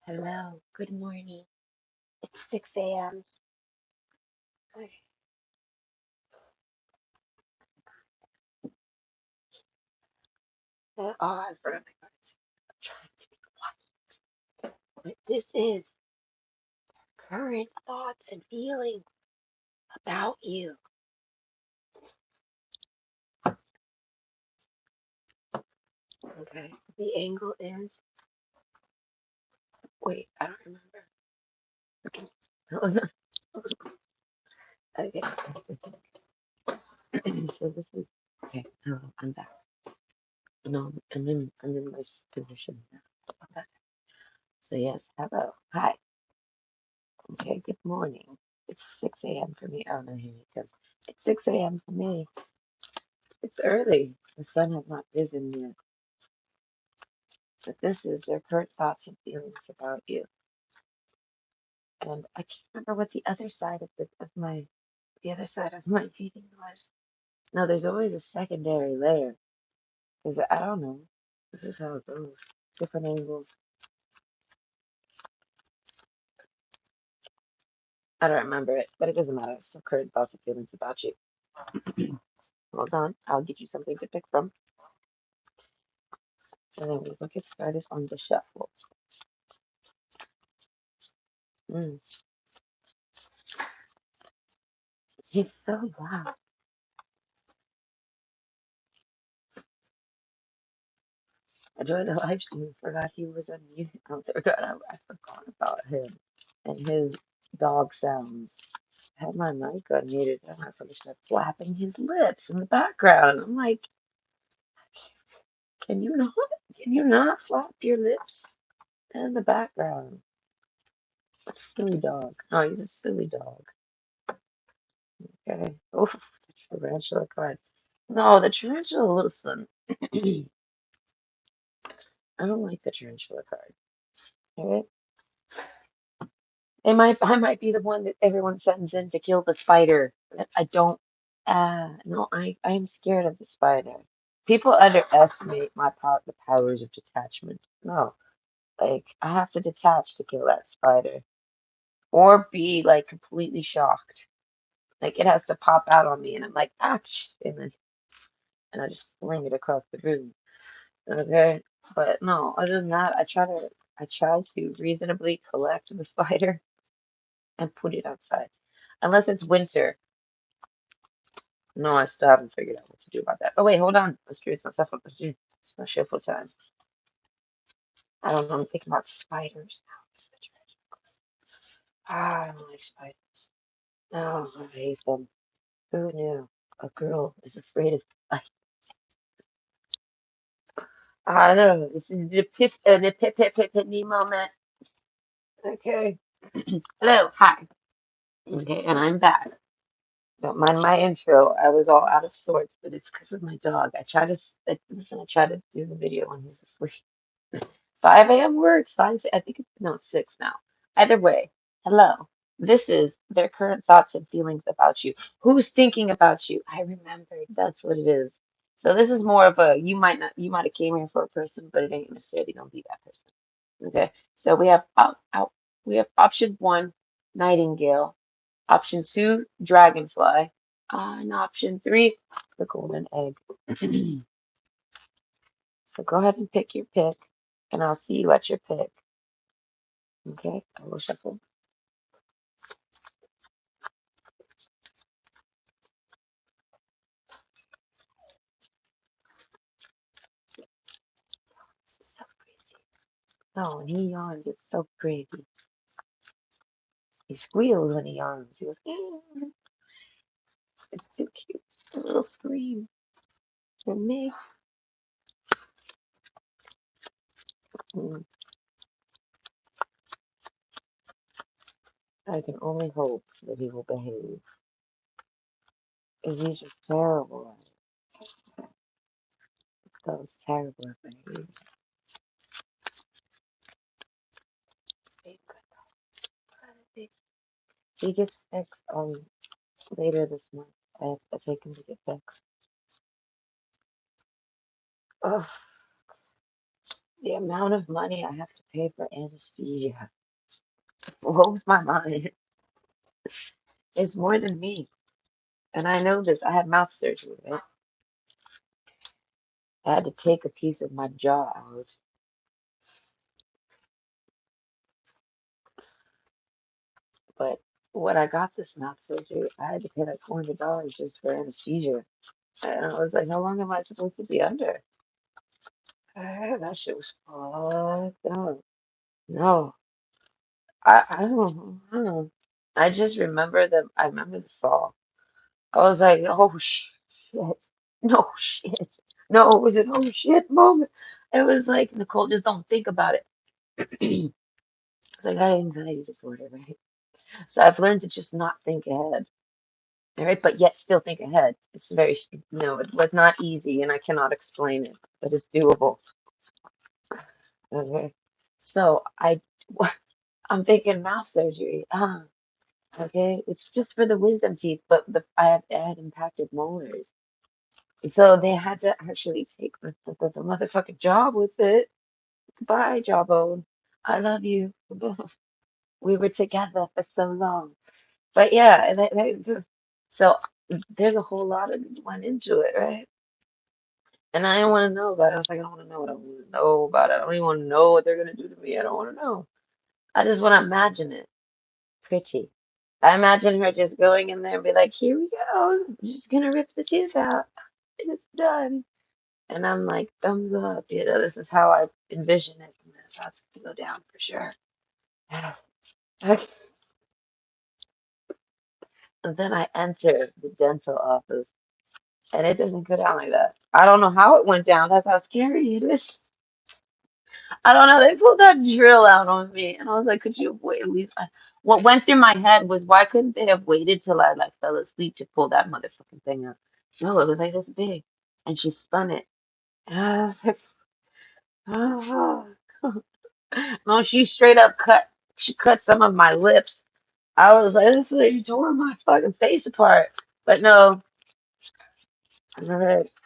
Hello, good morning. It's 6 a.m. Okay. I forgot my cards. I'm trying to be quiet. But this is current thoughts and feelings about you. Okay. The angle is, wait, I don't remember. Okay. So this is, okay, hello, I'm back. No, I'm in this position now. Okay. So yes, hello, hi. Okay, good morning. It's 6 a.m. for me. Oh, no, here it goes. It's 6 a.m. for me. It's early. The sun has not risen yet. But this is their current thoughts and feelings about you. And I can't remember what the other side of the other side of my reading was. No, there's always a secondary layer. Because I don't know. This is how it goes. Different angles. I don't remember it, but it doesn't matter. It's still current thoughts and feelings about you. Hold on. I'll give you something to pick from. And then we will get started on the shuffle. Mm, he's so loud. I joined the live stream, forgot he was on mute. Oh, forgot, I forgot about him and his dog sounds. I had my mic unmuted and I finished up flapping his lips in the background. I'm like, can you not? Can you not flap your lips in the background? A silly dog. Oh, he's a silly dog. Okay. Oh, the tarantula card. No, the tarantula, listen. I don't like the tarantula card. Okay. I might be the one that everyone sends in to kill the spider. But I don't. No, I am scared of the spider. People underestimate the powers of detachment. No, like I have to detach to kill that spider, or be like completely shocked. Like it has to pop out on me, and I'm like, ouch, and I just fling it across the room. Okay, but no, other than that, I try to reasonably collect the spider and put it outside. Unless it's winter. No, I still haven't figured out what to do about that. Oh wait, hold on. Let's do some stuff. It's not shuffle time. I don't know. I'm thinking about spiders now. I don't like spiders. No, I hate them. Who knew? A girl is afraid of spiders. I don't know. This is the epiphany moment. Okay. Hello. Hi. Okay, and I'm back. Don't mind my intro. I was all out of sorts, but it's because of my dog. Listen, I try to do the video when he's asleep. 5 a.m. works. I think it's, no, it's 6 now. Either way, hello. This is their current thoughts and feelings about you. Who's thinking about you? I remembered. That's what it is. So this is more of a you might have came here for a person, but it ain't necessarily gonna be that person. Okay. So we have option one, Nightingale. Option two, Dragonfly. And option three, the golden egg. So go ahead and pick your pick, and I'll see you at your pick. Okay, I will shuffle. This is so crazy. No, when he yawns, it's so crazy. He squeals when he yawns. He goes, "Mm." It's too cute. A little scream for me. Mm, I can only hope that he will behave, because he's just terrible at it. That was terrible at behavior. He gets fixed later this month. I have to take him to get fixed. Oh, The amount of money I have to pay for anesthesia blows my mind. It's more than me. And I know this. I had mouth surgery, right? I had to take a piece of my jaw out. But when I got this mouth surgery, I had to pay like $400 just for anesthesia. And I was like, how long am I supposed to be under? That shit was fucked up. No, I don't. I just remember I remember the song. I was like, oh shit. No shit. No, it was an oh shit moment. It was like, Nicole, just don't think about it. It's like I had anxiety disorder, right? So I've learned to just not think ahead, all right? But yet still think ahead. It's very, it was not easy and I cannot explain it, but it's doable. Okay. So I'm thinking mouth surgery. Okay. It's just for the wisdom teeth, but I had impacted molars. So they had to actually take the motherfucking job with it. Bye, jawbone. I love you. We were together for so long. But yeah, so there's a whole lot of went into it, right? And I didn't want to know about it. I was like, I don't want to know what I want to know about it. I don't even want to know what they're gonna do to me. I don't want to know. I just want to imagine it. Pretty. I imagine her just going in there and be like, here we go. I'm just gonna rip the tooth out. It's done. And I'm like, thumbs up. This is how I envision it. And that's how it's gonna go down for sure. And then I enter the dental office, and it doesn't go down like that. I don't know how it went down. That's how scary it is. I don't know. They pulled that drill out on me, and I was like, "Could you wait at least?" What went through my head was, why couldn't they have waited till I like fell asleep to pull that motherfucking thing out? No, it was like this big, and she spun it, and I was like, "Oh." No, she straight up cut. She cut some of my lips. I was like, "This lady tore my fucking face apart." But no,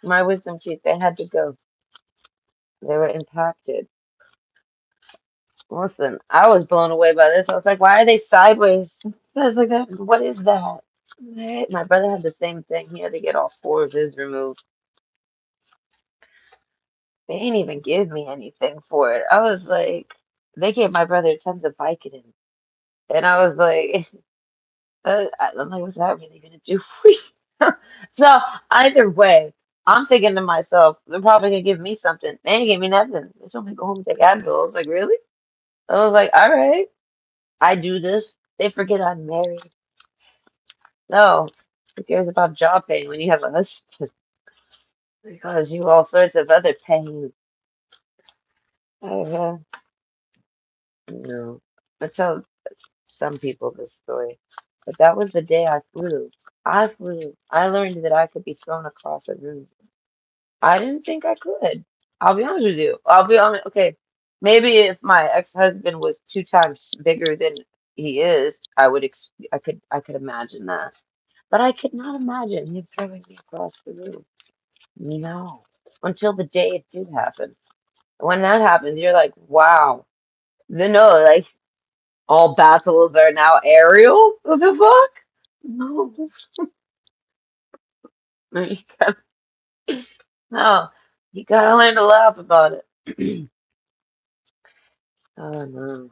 my wisdom teeth, they had to go. They were impacted. Listen, I was blown away by this. I was like, why are they sideways? I was like, what is that? Right? My brother had the same thing. He had to get all four of his removed. They didn't even give me anything for it. I was like, they gave my brother tons of Vicodin. And I was like, I'm like, what's that really going to do for you? So either way, I'm thinking to myself, they're probably going to give me something. They ain't give me nothing. They told me to go home and take Advil. I was like, really? I was like, all right, I do this. They forget I'm married. No, who cares about job pain when you have a husband? Because you all sorts of other pain. Uh, no, I tell some people this story, but that was the day I flew. I flew. I learned that I could be thrown across a room. I didn't think I could. I'll be honest with you. I'll be honest. Okay, maybe if my ex-husband was 2 times bigger than he is, I could imagine that. But I could not imagine him throwing me across the room. No, until the day it did happen. When that happens, you're like, wow. No, like all battles are now aerial. What the fuck? No, you gotta- no, you gotta learn to laugh about it. Oh no,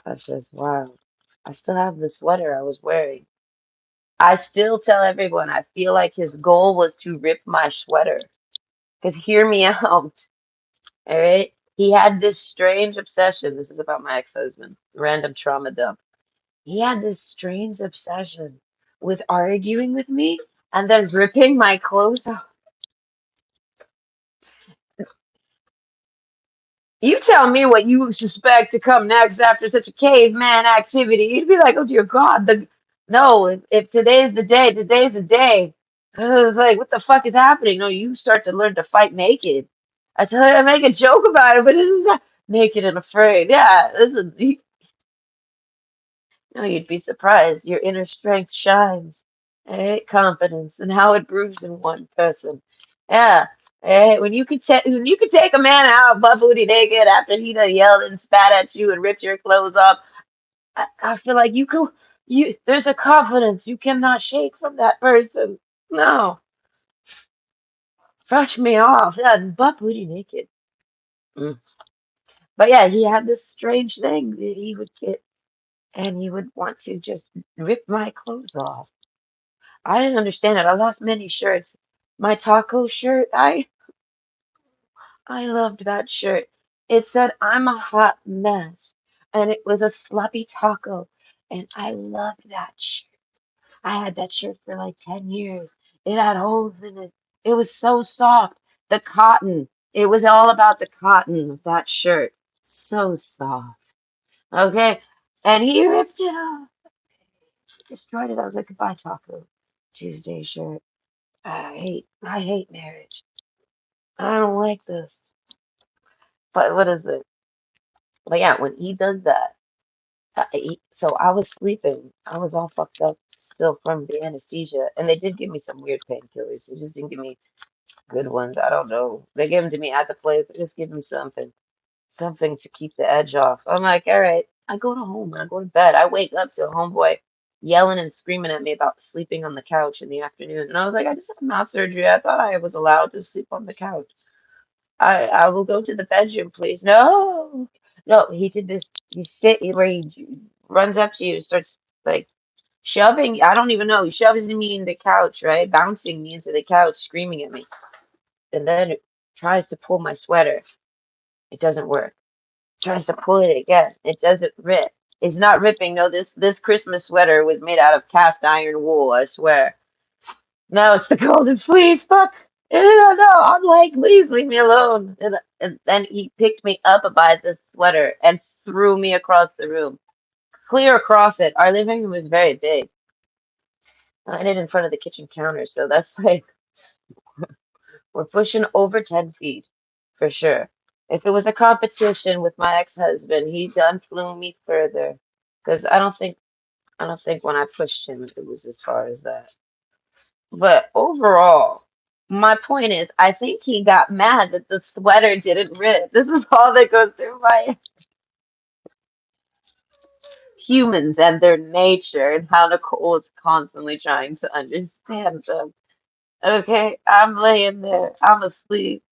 that's just wild. I still have the sweater I was wearing. I still tell everyone I feel like his goal was to rip my sweater. Because hear me out, all right? He had this strange obsession. This is about my ex-husband. Random trauma dump. He had this strange obsession with arguing with me and then ripping my clothes off. You tell me what you suspect to come next after such a caveman activity. You'd be like, oh dear God, no, if today's the day, today's the day. It's like, what the fuck is happening? No, you start to learn to fight naked. I tell you, I make a joke about it, but this is naked and afraid. Yeah, listen, no, you'd be surprised. Your inner strength shines. Right? Confidence and how it brews in one person. Yeah. Hey, when you can take a man out butt booty naked after he done yelled and spat at you and ripped your clothes off, I feel like you there's a confidence you cannot shake from that person. No, brush me off. Yeah, butt booty naked. Mm. But yeah, he had this strange thing that he would get and he would want to just rip my clothes off. I didn't understand it. I lost many shirts. My taco shirt, I loved that shirt. It said, I'm a hot mess. And it was a sloppy taco. And I loved that shirt. I had that shirt for like 10 years. It had holes in it. It was so soft. The cotton. It was all about the cotton of that shirt. So soft. Okay. And he ripped it off. Destroyed it. I was like, goodbye, Taco Tuesday shirt. I hate marriage. I don't like this. But what is it? But yeah, when he does that, so I was sleeping. I was all fucked up still from the anesthesia, and they did give me some weird painkillers. They just didn't give me good ones. I don't know. They gave them to me at the place. They just give me something to keep the edge off. I'm like, all right. I go to home. I go to bed. I wake up to a homeboy yelling and screaming at me about sleeping on the couch in the afternoon, and I was like, I just had mouth surgery. I thought I was allowed to sleep on the couch. I will go to the bedroom, please. No, no. He did this. He shit where he runs up to you, starts like shoving. I don't even know. He shoves me in the couch, right, bouncing me into the couch, screaming at me, and then it tries to pull my sweater. It doesn't work. Tries to pull it again. It doesn't rip. It's not ripping. No, this Christmas sweater was made out of cast iron wool. I swear. No, it's the golden fleece. Fuck. No, I'm like, please leave me alone. And then he picked me up by the sweater and threw me across the room, clear across it. Our living room was very big. I did it in front of the kitchen counter, so that's like we're pushing over 10 feet for sure. If it was a competition with my ex-husband, he done flew me further. Because I don't think when I pushed him it was as far as that. But overall, my point is, I think he got mad that the sweater didn't rip. This is all that goes through my humans and their nature and how Nicole is constantly trying to understand them. Okay, I'm laying there, I'm asleep.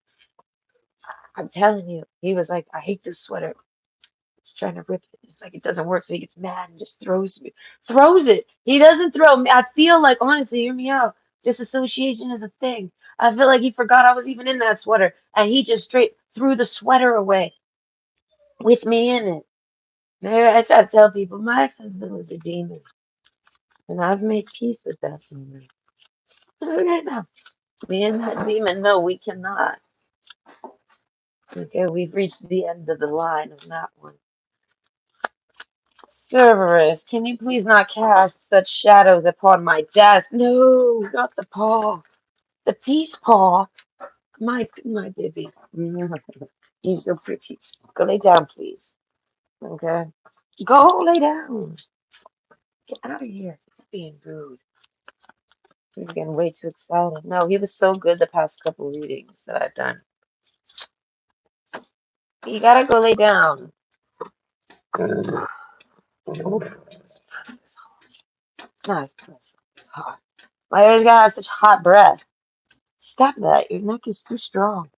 I'm telling you, he was like, I hate this sweater. He's trying to rip it. It's like it doesn't work, so he gets mad and just throws it. He doesn't throw me. I feel like, honestly, hear me out. Disassociation is a thing. I feel like he forgot I was even in that sweater, and he just straight threw the sweater away with me in it. Man, I try to tell people my ex-husband was a demon, and I've made peace with that demon. Okay, now me and that demon, no, we cannot. Okay, we've reached the end of the line of that one. Cerberus, can you please not cast such shadows upon my desk? No, not the paw. The peace paw. My baby. You're so pretty. Go lay down, please. Okay. Go lay down. Get out of here. It's being rude. He's getting way too excited. No, he was so good the past couple readings that I've done. You gotta go lay down. Nice. Hot. Why you gotta have such hot breath? Stop that. Your neck is too strong.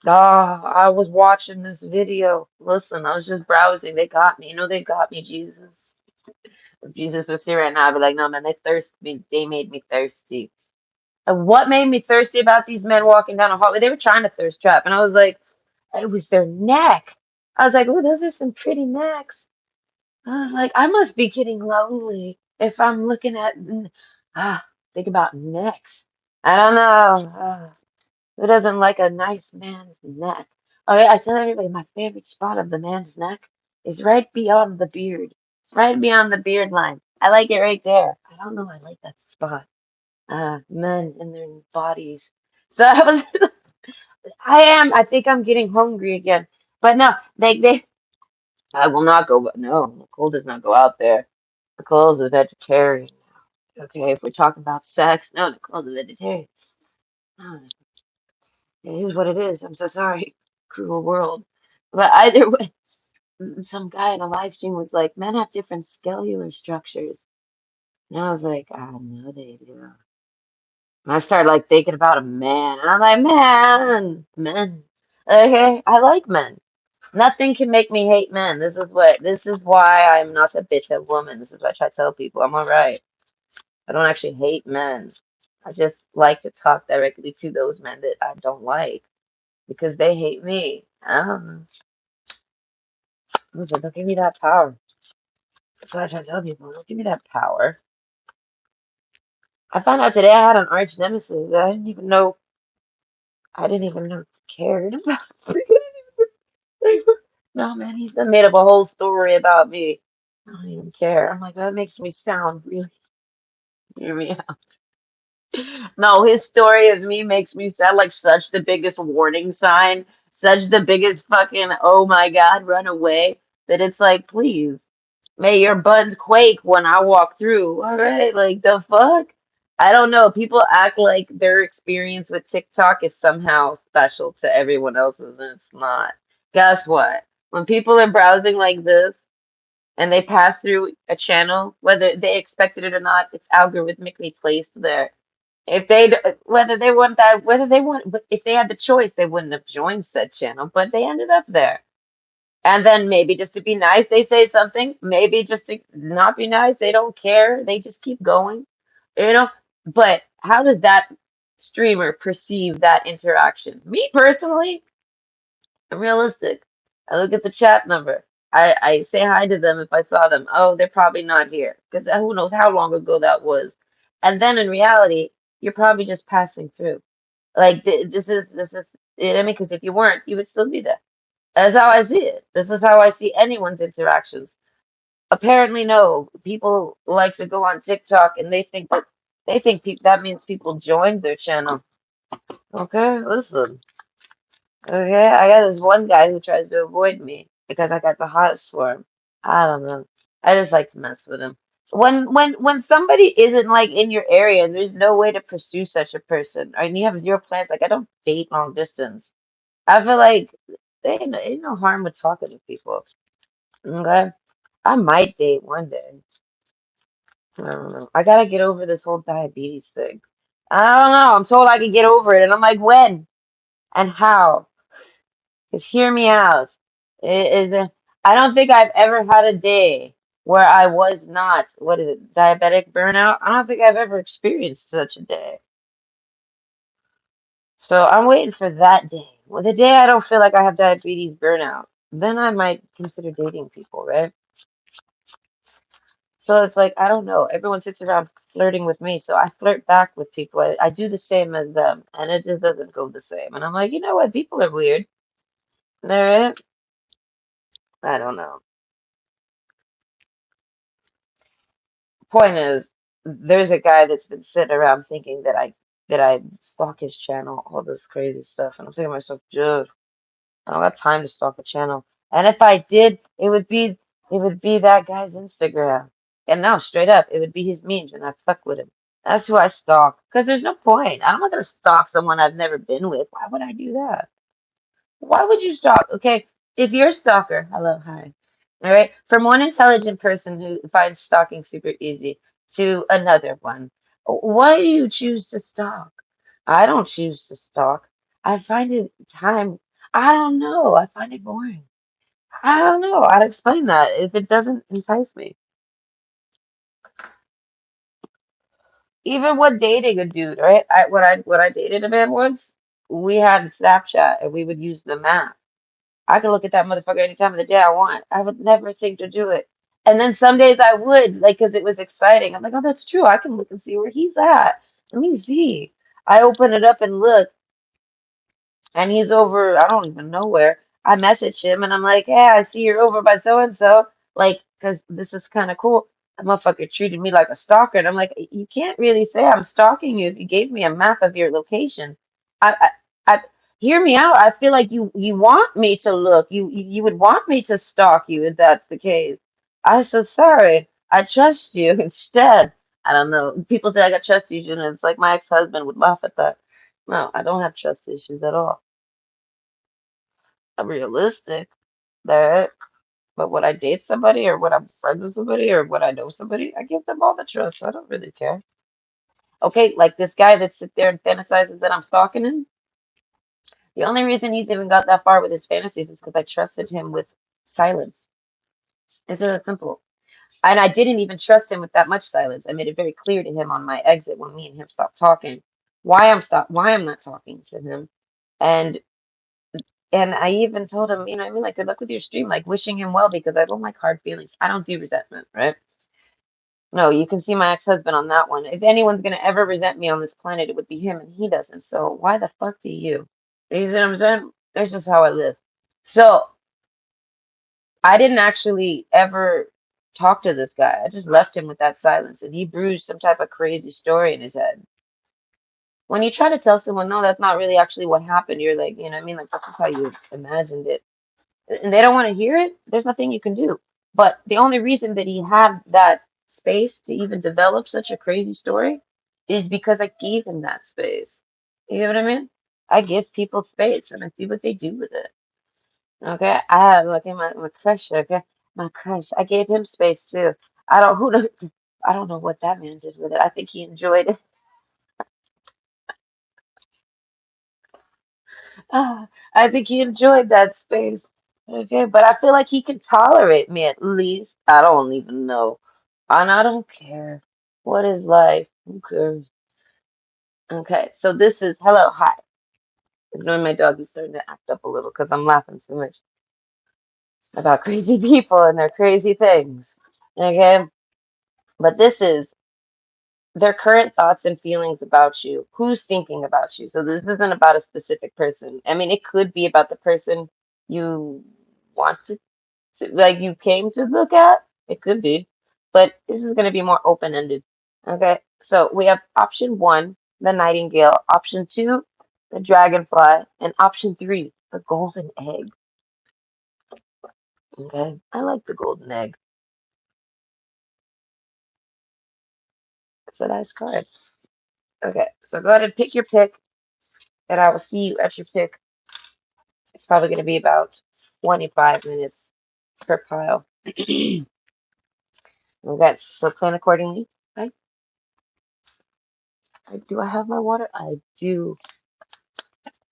Ah, I was watching this video. Listen, I was just browsing. They got me. You know, they got me, Jesus. If Jesus was here right now, I'd be like, no, man, they thirsted me. They made me thirsty. And what made me thirsty about these men walking down a hallway? They were trying to thirst trap. And I was like, it was their neck. I was like, oh, those are some pretty necks. I was like, I must be getting lonely if I'm looking at, think about necks. I don't know. Who doesn't like a nice man's neck? Okay, I tell everybody my favorite spot of the man's neck is right beyond the beard. Right beyond the beard line. I like it right there. I don't know, I like that spot. Men and their bodies. So I think I'm getting hungry again. But no, I will not go, no, Nicole does not go out there. Nicole's a vegetarian. Okay, if we're talking about sex, no, Nicole's a vegetarian. Ah, it is what it is. I'm so sorry. Cruel world. But either way, some guy in a live stream was like, men have different cellular structures. And I was like, I know they do. And I started like thinking about a man. And I'm like, man, men. Okay, I like men. Nothing can make me hate men. This is why I'm not a bitter woman. This is what I try to tell people. I'm all right. I don't actually hate men. I just like to talk directly to those men that I don't like because they hate me. I don't know. Listen, don't give me that power. That's what I try to tell people. Don't give me that power. I found out today I had an arch nemesis that I didn't even know cared about. No, man, he's done made up a whole story about me. I don't even care. I'm like, that makes me sound really, hear me out. No, his story of me makes me sound like such the biggest warning sign, such the biggest fucking, oh my God, run away, that it's like, please. May your buns quake when I walk through. All right, like the fuck? I don't know. People act like their experience with TikTok is somehow special to everyone else's, and it's not. Guess what? When people are browsing like this and they pass through a channel, whether they expected it or not, it's algorithmically placed there. If they, whether they want that, whether they want, if they had the choice, they wouldn't have joined said channel, but they ended up there. And then maybe just to be nice, they say something. Maybe just to not be nice, they don't care. They just keep going, you know. But how does that streamer perceive that interaction? Me personally, I'm realistic. I look at the chat number. I say hi to them if I saw them. Oh, they're probably not here because who knows how long ago that was. And then in reality, you're probably just passing through. Like this is you know what I mean? Because if you weren't, you would still be there. That's how I see it. This is how I see anyone's interactions. Apparently, no. People like to go on TikTok and they think that means people joined their channel. Okay, listen. Okay, I got this one guy who tries to avoid me because I got the hottest for him. I don't know. I just like to mess with him. When somebody isn't like in your area and there's no way to pursue such a person, and you have zero plans, like I don't date long distance. I feel like ain't no harm with talking to people. Okay. I might date one day. I don't know. I gotta get over this whole diabetes thing. I don't know. I'm told I can get over it, and I'm like, when and how? Just hear me out. It is I don't think I've ever had a day where I was not, what is it, diabetic burnout? I don't think I've ever experienced such a day. So I'm waiting for that day. Well, the day I don't feel like I have diabetes burnout, then I might consider dating people, right? So it's like, I don't know. Everyone sits around flirting with me, so I flirt back with people. I do the same as them, and it just doesn't go the same. And I'm like, you know what? People are weird. They're it. I don't know. Point is, there's a guy that's been sitting around thinking that I stalk his channel, all this crazy stuff, and I'm thinking to myself, dude, I don't got time to stalk a channel. And if I did, it would be that guy's Instagram. And no, straight up, it would be his memes, and I'd fuck with him. That's who I stalk. Because there's no point. I'm not gonna stalk someone I've never been with. Why would I do that? Why would you stalk? Okay, if you're a stalker, hello, hi. All right, from one intelligent person who finds stalking super easy to another one, why do you choose to stalk? I don't choose to stalk. I find it time. I don't know. I find it boring. I don't know. I'd explain that if it doesn't entice me. Even with dating a dude, right? When I dated a man once, we had Snapchat and we would use the map. I could look at that motherfucker any time of the day I want. I would never think to do it. And then some days I would, like, because it was exciting. I'm like, oh, that's true. I can look and see where he's at. Let me see. I open it up and look, and he's over, I don't even know where. I message him and I'm like, yeah, I see you're over by so and so. Like, because this is kind of cool. That motherfucker treated me like a stalker. And I'm like, you can't really say I'm stalking you if you gave me a map of your locations. I hear me out. I feel like you want me to look. You would want me to stalk you if that's the case. I so sorry. I trust you instead. I don't know. People say I got trust issues, and it's like my ex-husband would laugh at that. No, I don't have trust issues at all. I'm realistic, that, but would I date somebody or would I'm friends with somebody or would I know somebody? I give them all the trust. I don't really care. Okay, like this guy that sits there and fantasizes that I'm stalking him. The only reason he's even got that far with his fantasies is because I trusted him with silence. It's really simple. And I didn't even trust him with that much silence. I made it very clear to him on my exit when me and him stopped talking, why I'm not talking to him. And I even told him, you know what I mean, like good luck with your stream, like wishing him well because I don't like hard feelings. I don't do resentment, right? No, you can see my ex-husband on that one. If anyone's gonna ever resent me on this planet, it would be him, and he doesn't. So why the fuck do you? You see what I'm saying? That's just how I live. So I didn't actually ever talk to this guy. I just left him with that silence, and he brewed some type of crazy story in his head. When you try to tell someone, no, that's not really actually what happened, you're like, you know what I mean? Like, that's just how you imagined it. And they don't want to hear it, there's nothing you can do. But the only reason that he had that space to even develop such a crazy story is because I gave him that space. You know what I mean? I give people space and I see what they do with it. Okay, I have look at my crush. Okay, my crush. I gave him space too. I don't who knows, I don't know what that man did with it. I think he enjoyed it. I think he enjoyed that space. Okay, but I feel like he can tolerate me at least. I don't even know, and I don't care. What is life? Who cares? Okay, so this is hello, hi. Ignoring my dog is starting to act up a little because I'm laughing too much about crazy people and their crazy things. Okay, but this is their current thoughts and feelings about you. Who's thinking about you? So this isn't about a specific person. I mean, it could be about the person you want to like you came to look at. It could be, but this is going to be more open-ended. Okay, so we have option one, the Nightingale, option two, the Dragonfly, and option three, the golden egg. Okay, I like the golden egg. It's a nice card. Okay, so go ahead and pick your pick, and I will see you at your pick. It's probably going to be about 25 minutes per pile. Okay, so plan accordingly. Okay. Do I have my water? I do.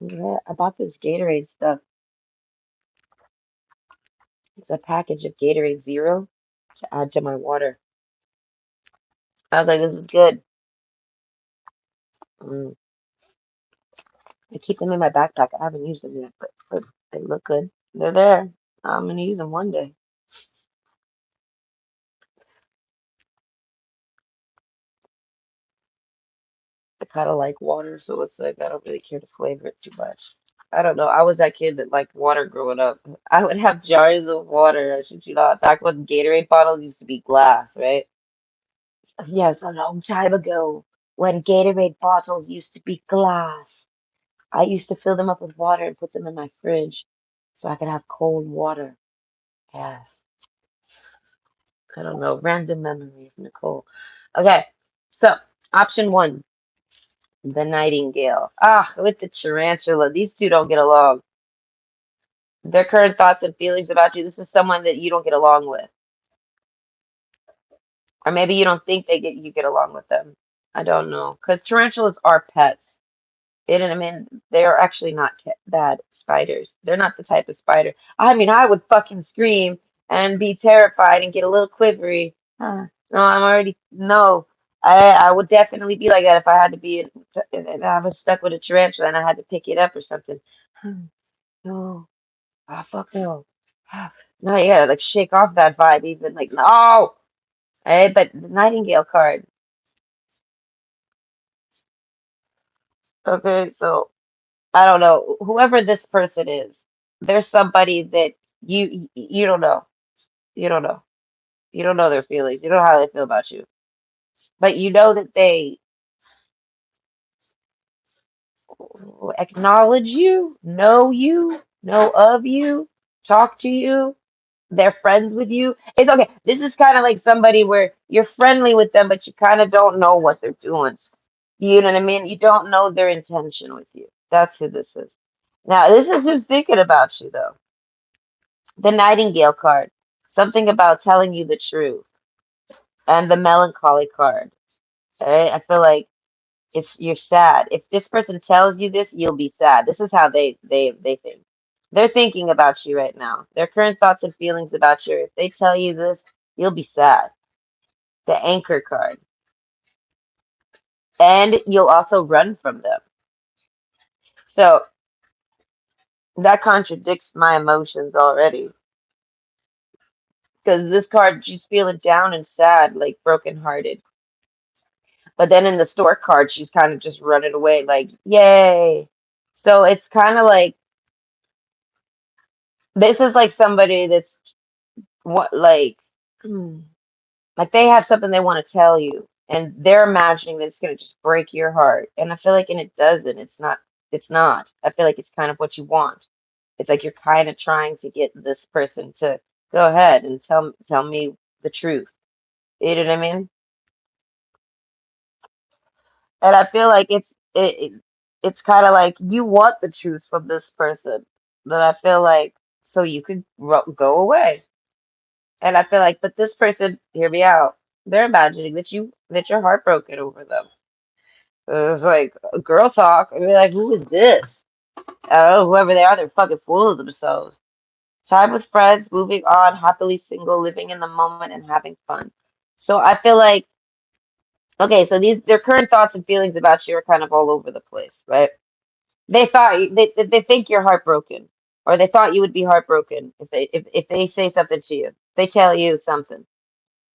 Okay, I bought this Gatorade stuff. It's a package of Gatorade Zero to add to my water. I was like, this is good. Mm. I keep them in my backpack. I haven't used them yet, but they look good. They're there. I'm gonna use them one day. I kind of like water, so it's like I don't really care to flavor it too much. I don't know. I was that kid that liked water growing up. I would have jars of water. I should you not. Back when Gatorade bottles used to be glass, right? Yes, a long time ago, when Gatorade bottles used to be glass, I used to fill them up with water and put them in my fridge so I could have cold water. Yes. I don't know. Random memories, Nicole. Okay, so option one, the Nightingale. Ah, with the tarantula. These two don't get along. Their current thoughts and feelings about you. This is someone that you don't get along with. Or maybe you don't think you get along with them. I don't know. Because tarantulas are pets. They didn't, I mean, they are actually not bad spiders. They're not the type of spider. I mean, I would fucking scream and be terrified and get a little quivery. No, I'm already, no. I would definitely be like that if I had to be, if I was stuck with a tarantula and I had to pick it up or something. No. Ah, fuck no. No, you gotta like shake off that vibe, even like, no. Hey, but the Nightingale card. Okay, so I don't know. Whoever this person is, there's somebody that you don't know. You don't know. You don't know their feelings. You don't know how they feel about you. But you know that they acknowledge you, know of you, talk to you, they're friends with you. It's okay. This is kind of like somebody where you're friendly with them, but you kind of don't know what they're doing. You know what I mean? You don't know their intention with you. That's who this is. Now, this is who's thinking about you, though. The Nightingale card. Something about telling you the truth. And the Melancholy card. All right? I feel like you're sad. If this person tells you this, you'll be sad. This is how they think. They're thinking about you right now. Their current thoughts and feelings about you. If they tell you this, you'll be sad. The Anchor card. And you'll also run from them. So that contradicts my emotions already. Because this card, she's feeling down and sad, like brokenhearted. But then in the store card, she's kind of just running away, like, yay. So it's kind of like this is like somebody that's what hmm, like they have something they want to tell you, and they're imagining that it's gonna just break your heart. And I feel like, and it doesn't. It's not. I feel like it's kind of what you want. It's like you're kind of trying to get this person to go ahead and tell me the truth. You know what I mean? And I feel like it's kind of like you want the truth from this person, but I feel like so you could go away. And I feel like, but this person, hear me out. They're imagining that you're heartbroken over them. It's like girl talk. And you're like, who is this? I don't know, whoever they are, they're fucking full of themselves. Time with friends, moving on, happily single, living in the moment, and having fun. So I feel like, okay, so these their current thoughts and feelings about you are kind of all over the place, right? They thought they think you're heartbroken, or they thought you would be heartbroken if they say something to you. They tell you something.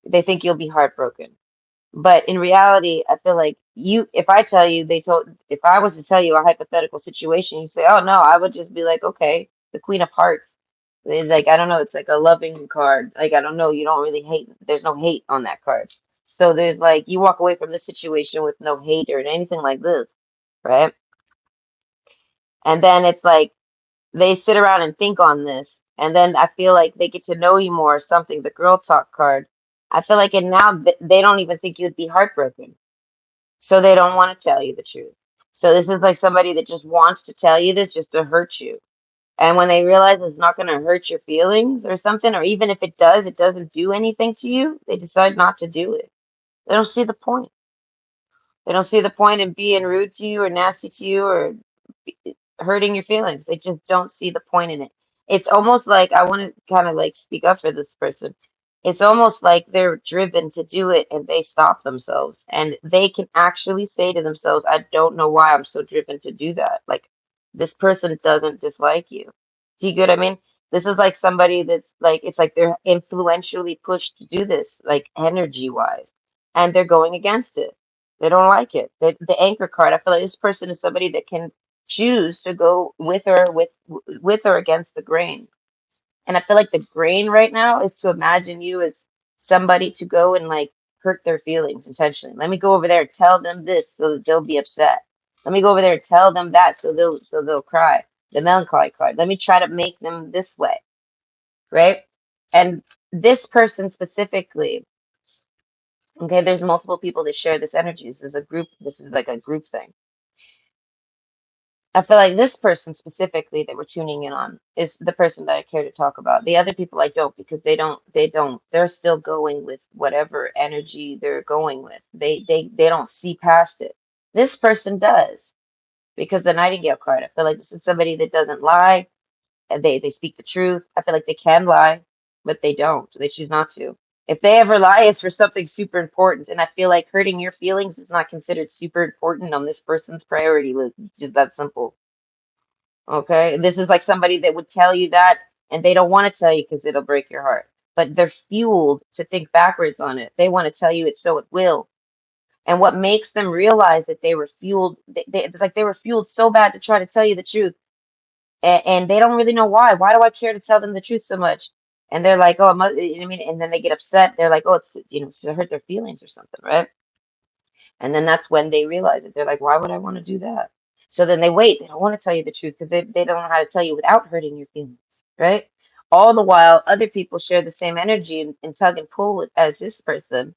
They think you'll be heartbroken. But in reality, I feel like if I tell you, if I was to tell you a hypothetical situation, you say, oh no, I would just be like, okay, the Queen of Hearts. It's like, I don't know, it's like a loving card. Like, I don't know, you don't really hate, there's no hate on that card. So there's like, you walk away from this situation with no hate or anything like this, right? And then it's like, they sit around and think on this, and then I feel like they get to know you more or something. The girl talk card. I feel like, and now they don't even think you'd be heartbroken. So they don't want to tell you the truth. So this is like somebody that just wants to tell you this just to hurt you. And when they realize it's not going to hurt your feelings or something, or even if it does, it doesn't do anything to you, they decide not to do it. They don't see the point. They don't see the point in being rude to you or nasty to you or hurting your feelings. They just don't see the point in it. It's almost like I want to kind of like speak up for this person. It's almost like they're driven to do it and they stop themselves and they can actually say to themselves, I don't know why I'm so driven to do that. Like this person doesn't dislike you. Do you get what I mean? This is like somebody that's like, it's like they're influentially pushed to do this, like energy wise, and they're going against it. They don't like it. The anchor card, I feel like this person is somebody that can choose to go with or against the grain. And I feel like the grain right now is to imagine you as somebody to go and like hurt their feelings intentionally. Let me go over there and tell them this so that they'll be upset. Let me go over there and tell them that so they'll cry. The melancholy card. Let me try to make them this way, right? And this person specifically, okay, there's multiple people that share this energy. This is a group, this is like a group thing. I feel like this person specifically that we're tuning in on is the person that I care to talk about. The other people I don't because they're still going with whatever energy they're going with. They don't see past it. This person does because the Nightingale card. I feel like this is somebody that doesn't lie. And they speak the truth. I feel like they can lie, but they don't. They choose not to. If they ever lie, it's for something super important. And I feel like hurting your feelings is not considered super important on this person's priority list. It's just that simple. Okay, this is like somebody that would tell you that, and they don't want to tell you because it'll break your heart. But they're fueled to think backwards on it. They want to tell you it so it will. And what makes them realize that they were fueled, it's like they were fueled so bad to try to tell you the truth, and they don't really know why. Why do I care to tell them the truth so much? And they're like, oh, you know what I mean? And then they get upset. They're like, oh, it's to hurt their feelings or something, right? And then that's when they realize it. They're like, why would I want to do that? So then they wait. They don't want to tell you the truth because they don't know how to tell you without hurting your feelings, right? All the while, other people share the same energy and tug and pull as this person.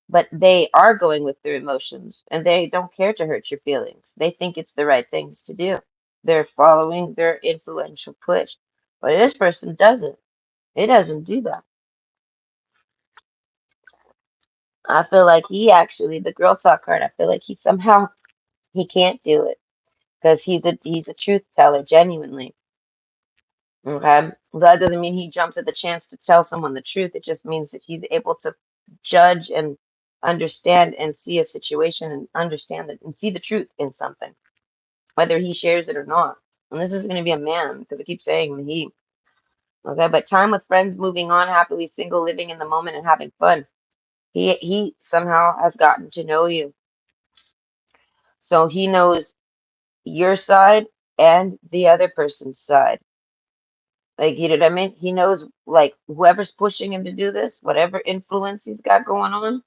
but they are going with their emotions and they don't care to hurt your feelings. They think it's the right things to do. They're following their influential push. But this person doesn't. It doesn't do that. I feel like he actually, the girl talk card, I feel like he somehow he can't do it because he's a truth teller, genuinely. Okay. So that doesn't mean he jumps at the chance to tell someone the truth. It just means that he's able to judge and understand and see a situation and understand it and see the truth in something, whether he shares it or not. And this is going to be a man because I keep saying he. Okay. But time with friends, moving on, happily single, living in the moment and having fun. He somehow has gotten to know you. So he knows your side and the other person's side. Like, you know what I mean? He knows, like, whoever's pushing him to do this, whatever influence he's got going on,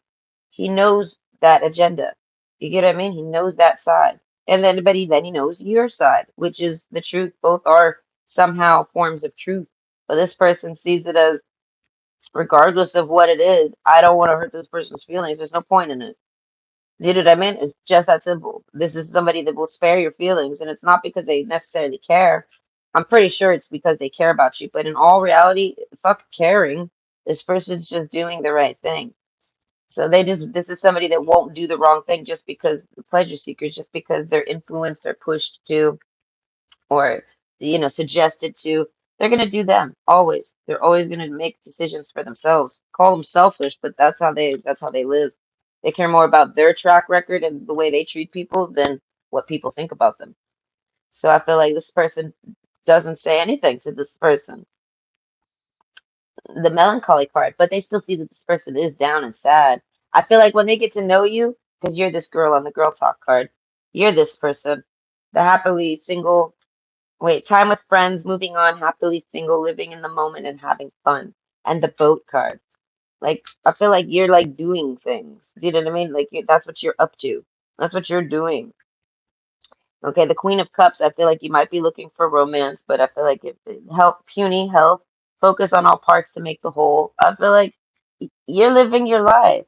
he knows that agenda. You get what I mean? He knows that side. And then he knows your side, which is the truth. Both are somehow forms of truth. But this person sees it as, regardless of what it is, I don't want to hurt this person's feelings. There's no point in it. You know what I mean? It's just that simple. This is somebody that will spare your feelings, and it's not because they necessarily care. I'm pretty sure it's because they care about you. But in all reality, fuck caring. This person's just doing the right thing. So this is somebody that won't do the wrong thing just because the pleasure seekers, just because they're influenced or pushed to, or suggested to. They're gonna do them always. They're always gonna make decisions for themselves. Call them selfish, but that's how they live. They care more about their track record and the way they treat people than what people think about them. So I feel like this person doesn't say anything to this person, the melancholy part, but they still see that this person is down and sad. I feel like when they get to know you, because you're this girl on the girl talk card, you're this person, the happily single. Wait, time with friends, moving on, happily single, living in the moment and having fun. And the boat card. Like, I feel like you're like doing things. Do you know what I mean? Like, that's what you're up to. That's what you're doing. Okay, the Queen of Cups, I feel like you might be looking for romance, but I feel like it help, puny health, focus on all parts to make the whole. I feel like you're living your life.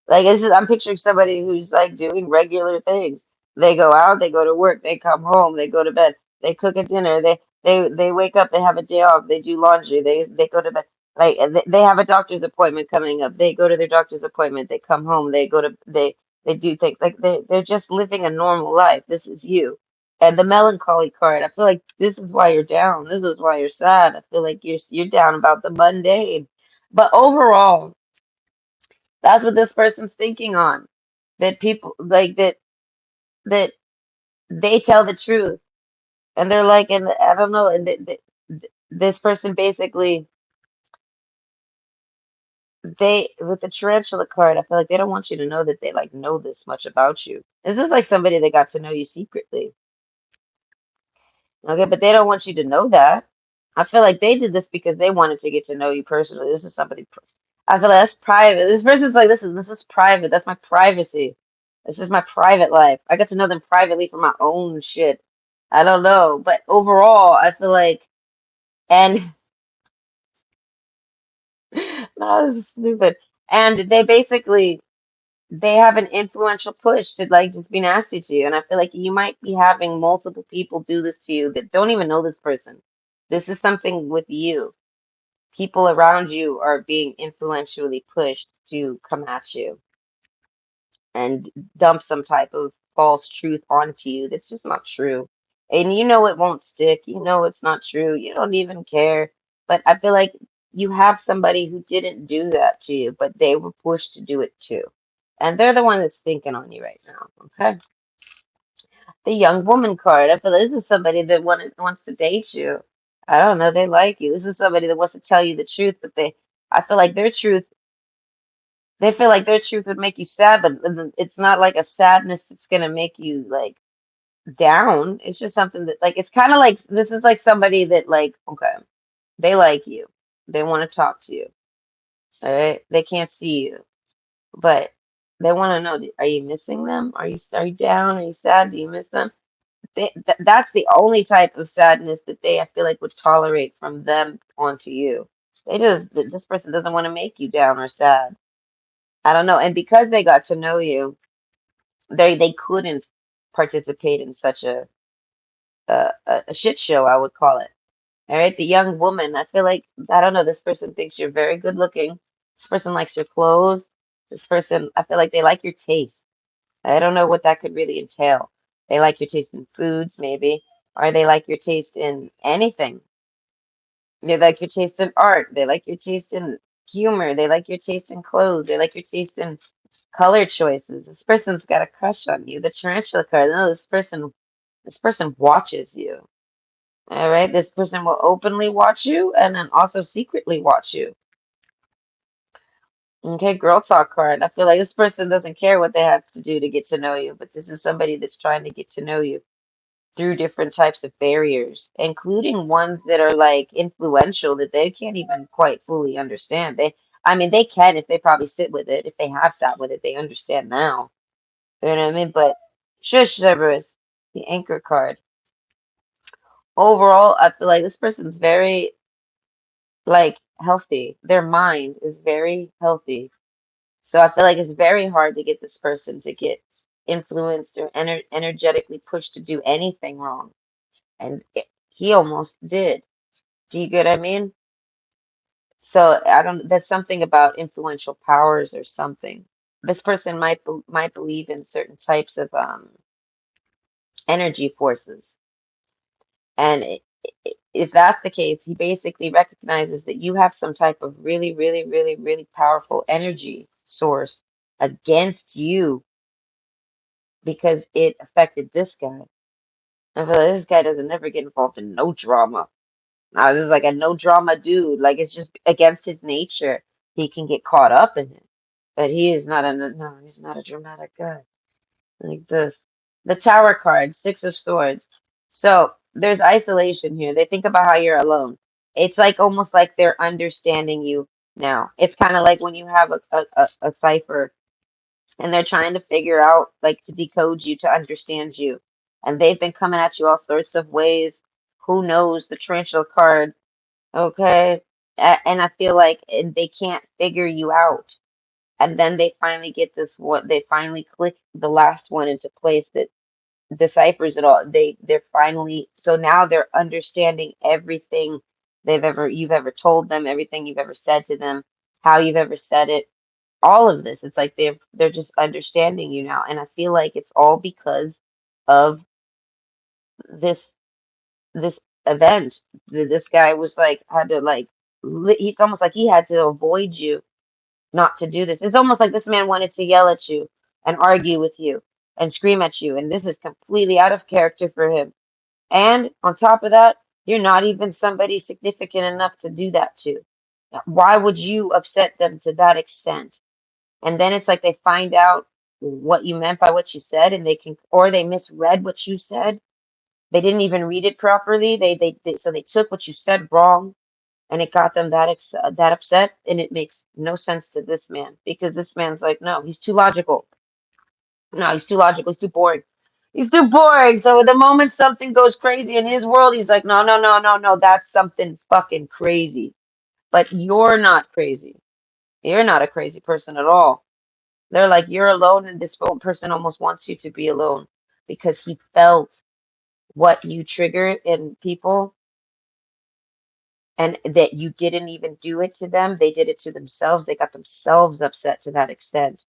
Like I'm picturing somebody who's like doing regular things. They go out, they go to work, they come home, they go to bed, they cook a dinner, they wake up, they have a day off, they do laundry, they go to bed. Like they have a doctor's appointment coming up. They go to their doctor's appointment, they come home, they do things like they're just living a normal life. This is you. And the melancholy card, I feel like this is why you're down. This is why you're sad. I feel like you're down about the mundane. But overall, that's what this person's thinking on. That people like that they tell the truth, and they're like, and I don't know, and this person basically they with the tarantula card, I feel like they don't want you to know that they like know this much about you. This is like somebody that got to know you secretly, okay, but they don't want you to know that. I feel like they did this because they wanted to get to know you personally. This is somebody. I feel like that's private. This person's like, listen, this is private. That's my privacy. This is my private life. I get to know them privately for my own shit. I don't know, but overall, I feel like, and that's stupid. And they have an influential push to like just be nasty to you. And I feel like you might be having multiple people do this to you that don't even know this person. This is something with you. People around you are being influentially pushed to come at you and dump some type of false truth onto you that's just not true. And you know it won't stick. You know it's not true. You don't even care. But I feel like you have somebody who didn't do that to you, but they were pushed to do it too. And they're the one that's thinking on you right now. Okay. The young woman card. I feel like this is somebody that wants to date you. I don't know. They like you. This is somebody that wants to tell you the truth, but I feel like they feel like their truth would make you sad, but it's not like a sadness that's gonna make you like down. It's just something that like it's kind of like this is like somebody that like okay, they like you, they want to talk to you, all right. They can't see you, but they want to know: are you missing them? Are you down? Are you sad? Do you miss them? That's the only type of sadness that they I feel like would tolerate from them onto you. This person doesn't want to make you down or sad. I don't know. And because they got to know you, they couldn't participate in such a shit show, I would call it. All right, the young woman, I feel like, I don't know, this person thinks you're very good looking. This person likes your clothes. This person, I feel like they like your taste. I don't know what that could really entail. They like your taste in foods, maybe, or they like your taste in anything. They like your taste in art. They like your taste in humor. They like your taste in clothes. They like your taste in color choices. This person's got a crush on you. The tarantula card. No, this person watches you. All right, this person will openly watch you and then also secretly watch you. Okay, girl talk card. I feel like this person doesn't care what they have to do to get to know you, but this is somebody that's trying to get to know you through different types of barriers, including ones that are like influential that they can't even quite fully understand. I mean, they can if they probably sit with it. If they have sat with it, they understand now. You know what I mean? But shush, Cerberus, the anchor card. Overall, I feel like this person's very like healthy. Their mind is very healthy. So I feel like it's very hard to get this person to get influenced or energetically pushed to do anything wrong. And he almost did. Do you get what I mean? So I don't, that's something about influential powers or something. This person might believe in certain types of energy forces. And if that's the case, he basically recognizes that you have some type of really, really, really, really powerful energy source against you because it affected this guy. I feel like this guy doesn't never get involved in no drama. Now, this is like a no drama dude. Like it's just against his nature. He can get caught up in it. But he is not a no, he's not a dramatic guy. Like this. The Tower card, Six of Swords. So there's isolation here. They think about how you're alone. It's like almost like they're understanding you now. It's kind of like when you have a cipher and they're trying to figure out, like, to decode you, to understand you. And they've been coming at you all sorts of ways. Who knows? The tarantula card, okay? And I feel like they can't figure you out. And then they finally get this, what they finally click the last one into place that deciphers it all. They're finally, so now they're understanding everything you've ever told them, everything you've ever said to them, how you've ever said it, all of this. It's like they're just understanding you now. And I feel like it's all because of this this event. This guy was like had to like it's almost like he had to avoid you not to do this. It's almost like this man wanted to yell at you and argue with you and scream at you, and this is completely out of character for him. And on top of that, you're not even somebody significant enough to do that to. Why would you upset them to that extent? And then it's like they find out what you meant by what you said, and they can, or they misread what you said. They didn't even read it properly. So they took what you said wrong, and it got them that upset. And it makes no sense to this man because this man's like, no, he's too logical. No, he's too logical. He's too boring. He's too boring. So the moment something goes crazy in his world, he's like, no, no, no, no, no, that's something fucking crazy. But you're not crazy. You're not a crazy person at all. They're like, you're alone, and this person almost wants you to be alone because he felt what you triggered in people and that you didn't even do it to them. They did it to themselves. They got themselves upset to that extent.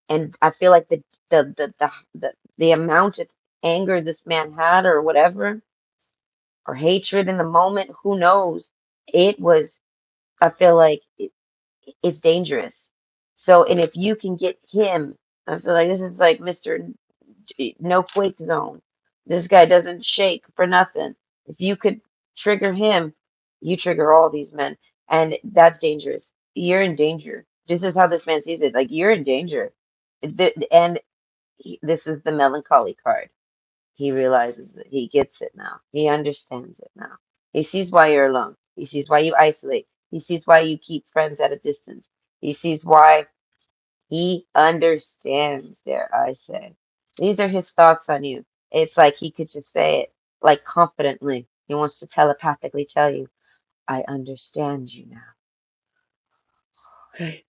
And I feel like the amount of anger this man had or whatever, or hatred in the moment, who knows? It was, I feel like it's dangerous. So, and if you can get him, I feel like this is like Mr. No quake zone. This guy doesn't shake for nothing. If you could trigger him, you trigger all these men, and that's dangerous. You're in danger. This is how this man sees it. Like you're in danger. And this is the melancholy card. He realizes it. He gets it now. He understands it now. He sees why you're alone. He sees why you isolate. He sees why you keep friends at a distance. He sees why he understands, dare I say. These are his thoughts on you. It's like he could just say it like confidently. He wants to telepathically tell you, I understand you now. Okay.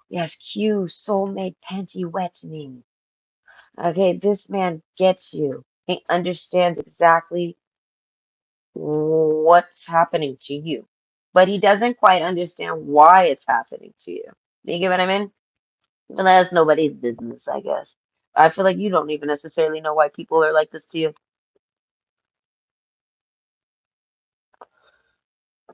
Yes, cue soulmate panty wettening. Okay, this man gets you. He understands exactly what's happening to you, but he doesn't quite understand why it's happening to you. You get what I mean? And that's nobody's business, I guess. I feel like you don't even necessarily know why people are like this to you.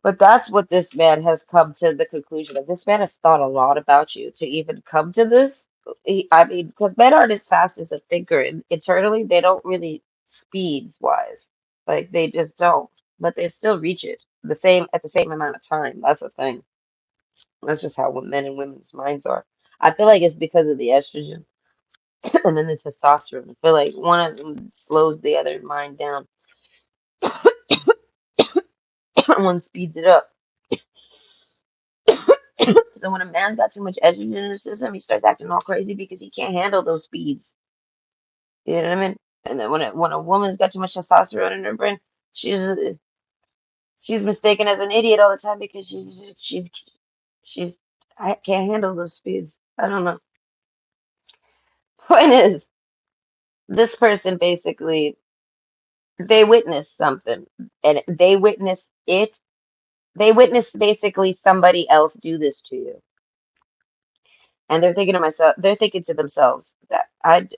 But that's what this man has come to the conclusion of. This man has thought a lot about you to even come to this. I mean, because men aren't as fast as a thinker, and internally they don't really speeds wise, like they just don't. But they still reach it the same at the same amount of time. That's the thing. That's just how men and women's minds are. I feel like it's because of the estrogen and then the testosterone. I feel like one of them slows the other mind down, one speeds it up. So when a man's got too much estrogen in his system, he starts acting all crazy because he can't handle those speeds. You know what I mean? And then when a woman's got too much testosterone in her brain, she's she's mistaken as an idiot all the time because she's I can't handle those speeds. I don't know. Point is, this person basically they witnessed something, and they witnessed it. They witnessed basically somebody else do this to you. And they're thinking to themselves that I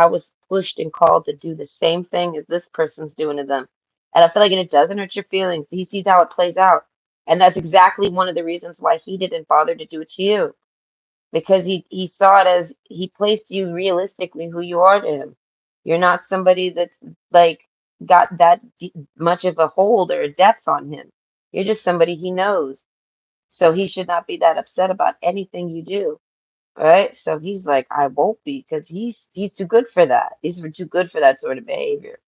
was pushed and called to do the same thing as this person's doing to them. And I feel like it doesn't hurt your feelings. He sees how it plays out. And that's exactly one of the reasons why he didn't bother to do it to you. Because he saw it as he placed you realistically who you are to him. You're not somebody that's like got that much of a hold or a depth on him. You're just somebody he knows. So he should not be that upset about anything you do. Right? So he's like, I won't be because he's too good for that. Too good for that sort of behavior.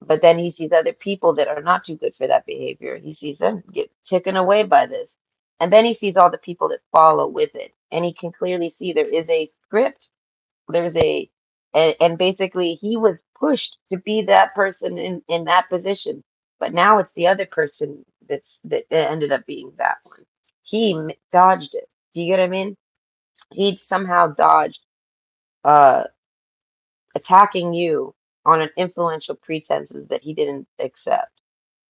But then he sees other people that are not too good for that behavior. He sees them get taken away by this. And then he sees all the people that follow with it. And he can clearly see there is a script. There's and basically he was pushed to be that person in that position. But now it's the other person that ended up being that one. He dodged it. Do you get what I mean? He somehow dodged uh, attacking you on an influential pretenses that he didn't accept.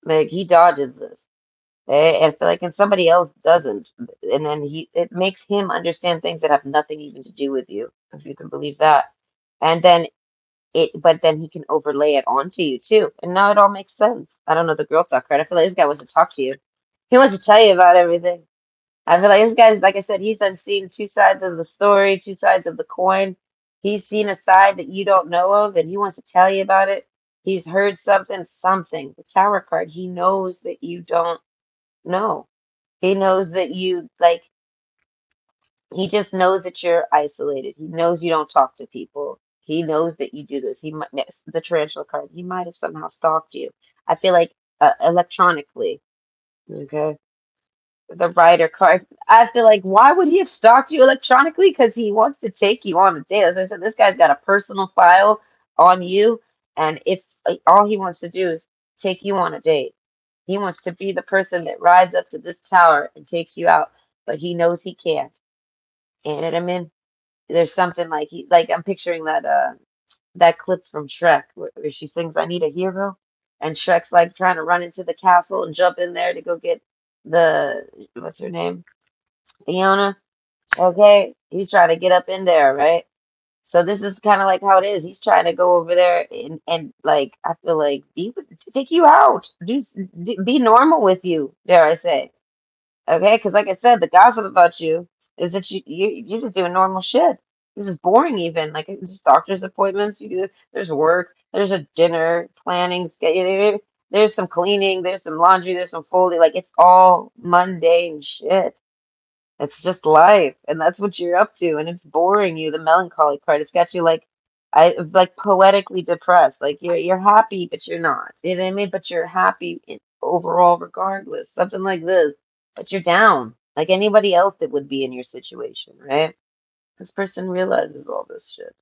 Like he dodges this. And I feel like and somebody else doesn't. And then it makes him understand things that have nothing even to do with you, if you can believe that. And then but then he can overlay it onto you too. And now it all makes sense. I don't know the girl talk, right? I feel like this guy wants to talk to you. He wants to tell you about everything. I feel like this guy's, like I said, he's unseen two sides of the story, two sides of the coin. He's seen a side that you don't know of, and he wants to tell you about it. He's heard something. The Tower card, he knows that you don't know. He knows that he just knows that you're isolated. He knows you don't talk to people. He knows that you do this. Next, the tarantula card, he might have somehow stalked you. I feel like electronically. Okay. The writer card. I feel like why would he have stalked you electronically? Because he wants to take you on a date. As I said, this guy's got a personal file on you, and it's all he wants to do is take you on a date. He wants to be the person that rides up to this tower and takes you out, but he knows he can't. And I mean, there's something like I'm picturing that clip from Shrek where she sings "I Need a Hero," and Shrek's like trying to run into the castle and jump in there to go get the what's her name? Fiona. Okay, he's trying to get up in there, right? So this is kind of like how it is. He's trying to go over there and like I feel like take you out, be normal with you. Dare I say? Okay, because like I said, the gossip about you is that you're just doing normal shit. This is boring even. Like it's just doctor's appointments. There's work. There's a dinner planning. There's some cleaning. There's some laundry. There's some folding. Like it's all mundane shit. It's just life, and that's what you're up to, and it's boring you. The melancholy part. It's got you I like poetically depressed. Like you're happy, but you're not. You know what I mean? But you're happy overall, regardless. Something like this, but you're down, like anybody else that would be in your situation, right? This person realizes all this shit,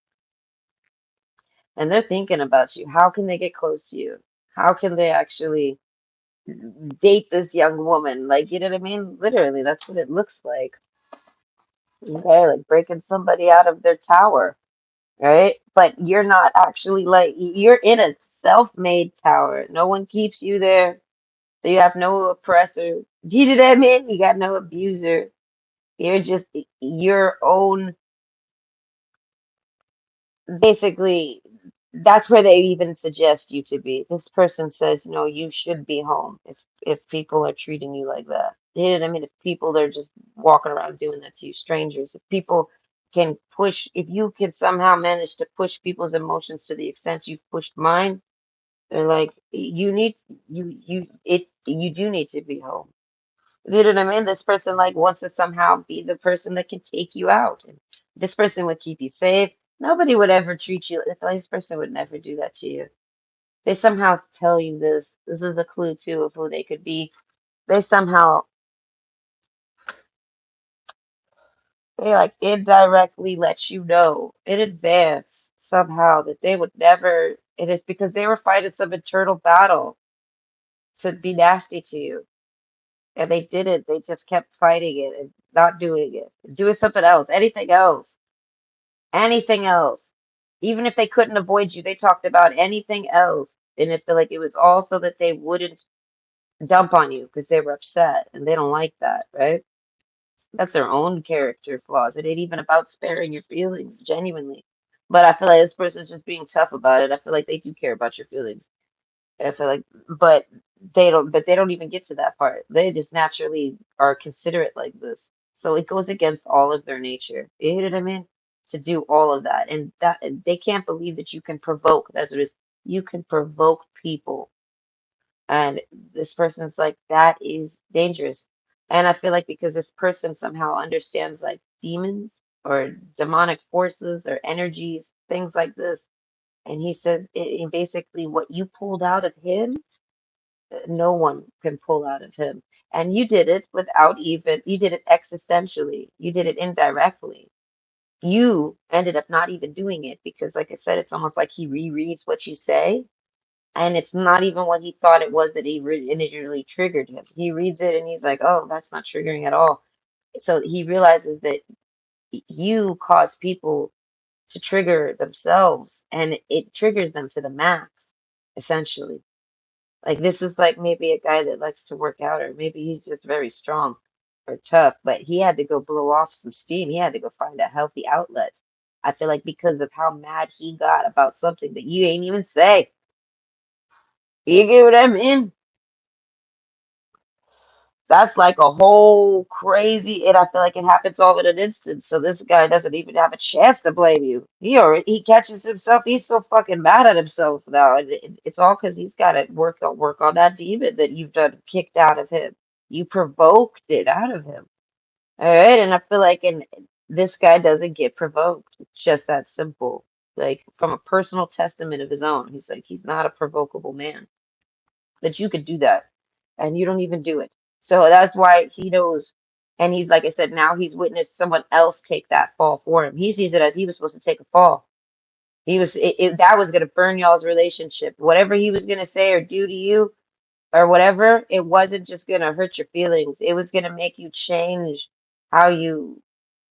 and they're thinking about you. How can they get close to you? How can they actually date this young woman? Like, you know what I mean? Literally, that's what it looks like. Okay, like breaking somebody out of their tower, right? But you're not actually like you're in a self-made tower. No one keeps you there. So you have no oppressor. You know what I mean? You got no abuser. You're just your own, basically, that's where they even suggest you to be. This person says, no, you should be home if people are treating you like that. You know what I mean? If people are just walking around doing that to you, strangers, if people can push, if you can somehow manage to push people's emotions to the extent you've pushed mine, they're like, you do need to be home. You know what I mean? This person like wants to somehow be the person that can take you out. And this person would keep you safe. Nobody would ever treat you. This person would never do that to you. They somehow tell you this. This is a clue too of who they could be. They somehow they like indirectly let you know in advance somehow that they would never. It is because they were fighting some internal battle to be nasty to you. And they didn't. They just kept fighting it and not doing it, doing something else, anything else. Even if they couldn't avoid you, they talked about anything else. And it felt like it was also that they wouldn't dump on you because they were upset and they don't like that, right? That's their own character flaws. It ain't even about sparing your feelings, genuinely. But I feel like this person's just being tough about it. I feel like they do care about your feelings. I feel like, but they don't even get to that part. They just naturally are considerate like this. So it goes against all of their nature. You know what I mean? To do all of that. And that they can't believe that you can provoke. That's what it is. You can provoke people. And this person's like, that is dangerous. And I feel like because this person somehow understands like demons or demonic forces or energies, things like this. And he says basically what you pulled out of him no one can pull out of him. And you did it without even, you did it existentially, you did it indirectly. You ended up not even doing it because, like I said, it's almost like he rereads what you say, and it's not even what he thought it was that initially triggered him. He reads it and he's like, oh, that's not triggering at all. So he realizes that you cause people to trigger themselves, and it triggers them to the max, essentially. Like this is like maybe a guy that likes to work out, or maybe he's just very strong or tough, but he had to go blow off some steam. He had to go find a healthy outlet. I feel like because of how mad he got about something that you ain't even say. You get what I mean? That's like a whole crazy, and I feel like it happens all in an instant. So this guy doesn't even have a chance to blame you. He catches himself. He's so fucking mad at himself now, and it's all because he's got to work on that demon that you've done kicked out of him. You provoked it out of him. All right, and I feel like and this guy doesn't get provoked. It's just that simple. Like from a personal testament of his own, he's like he's not a provocable man that you could do that and you don't even do it. So that's why he knows. And he's like I said, now he's witnessed someone else take that fall for him. He sees it as he was supposed to take a fall. That was going to burn y'all's relationship. Whatever he was going to say or do to you or whatever, it wasn't just going to hurt your feelings. It was going to make you change how you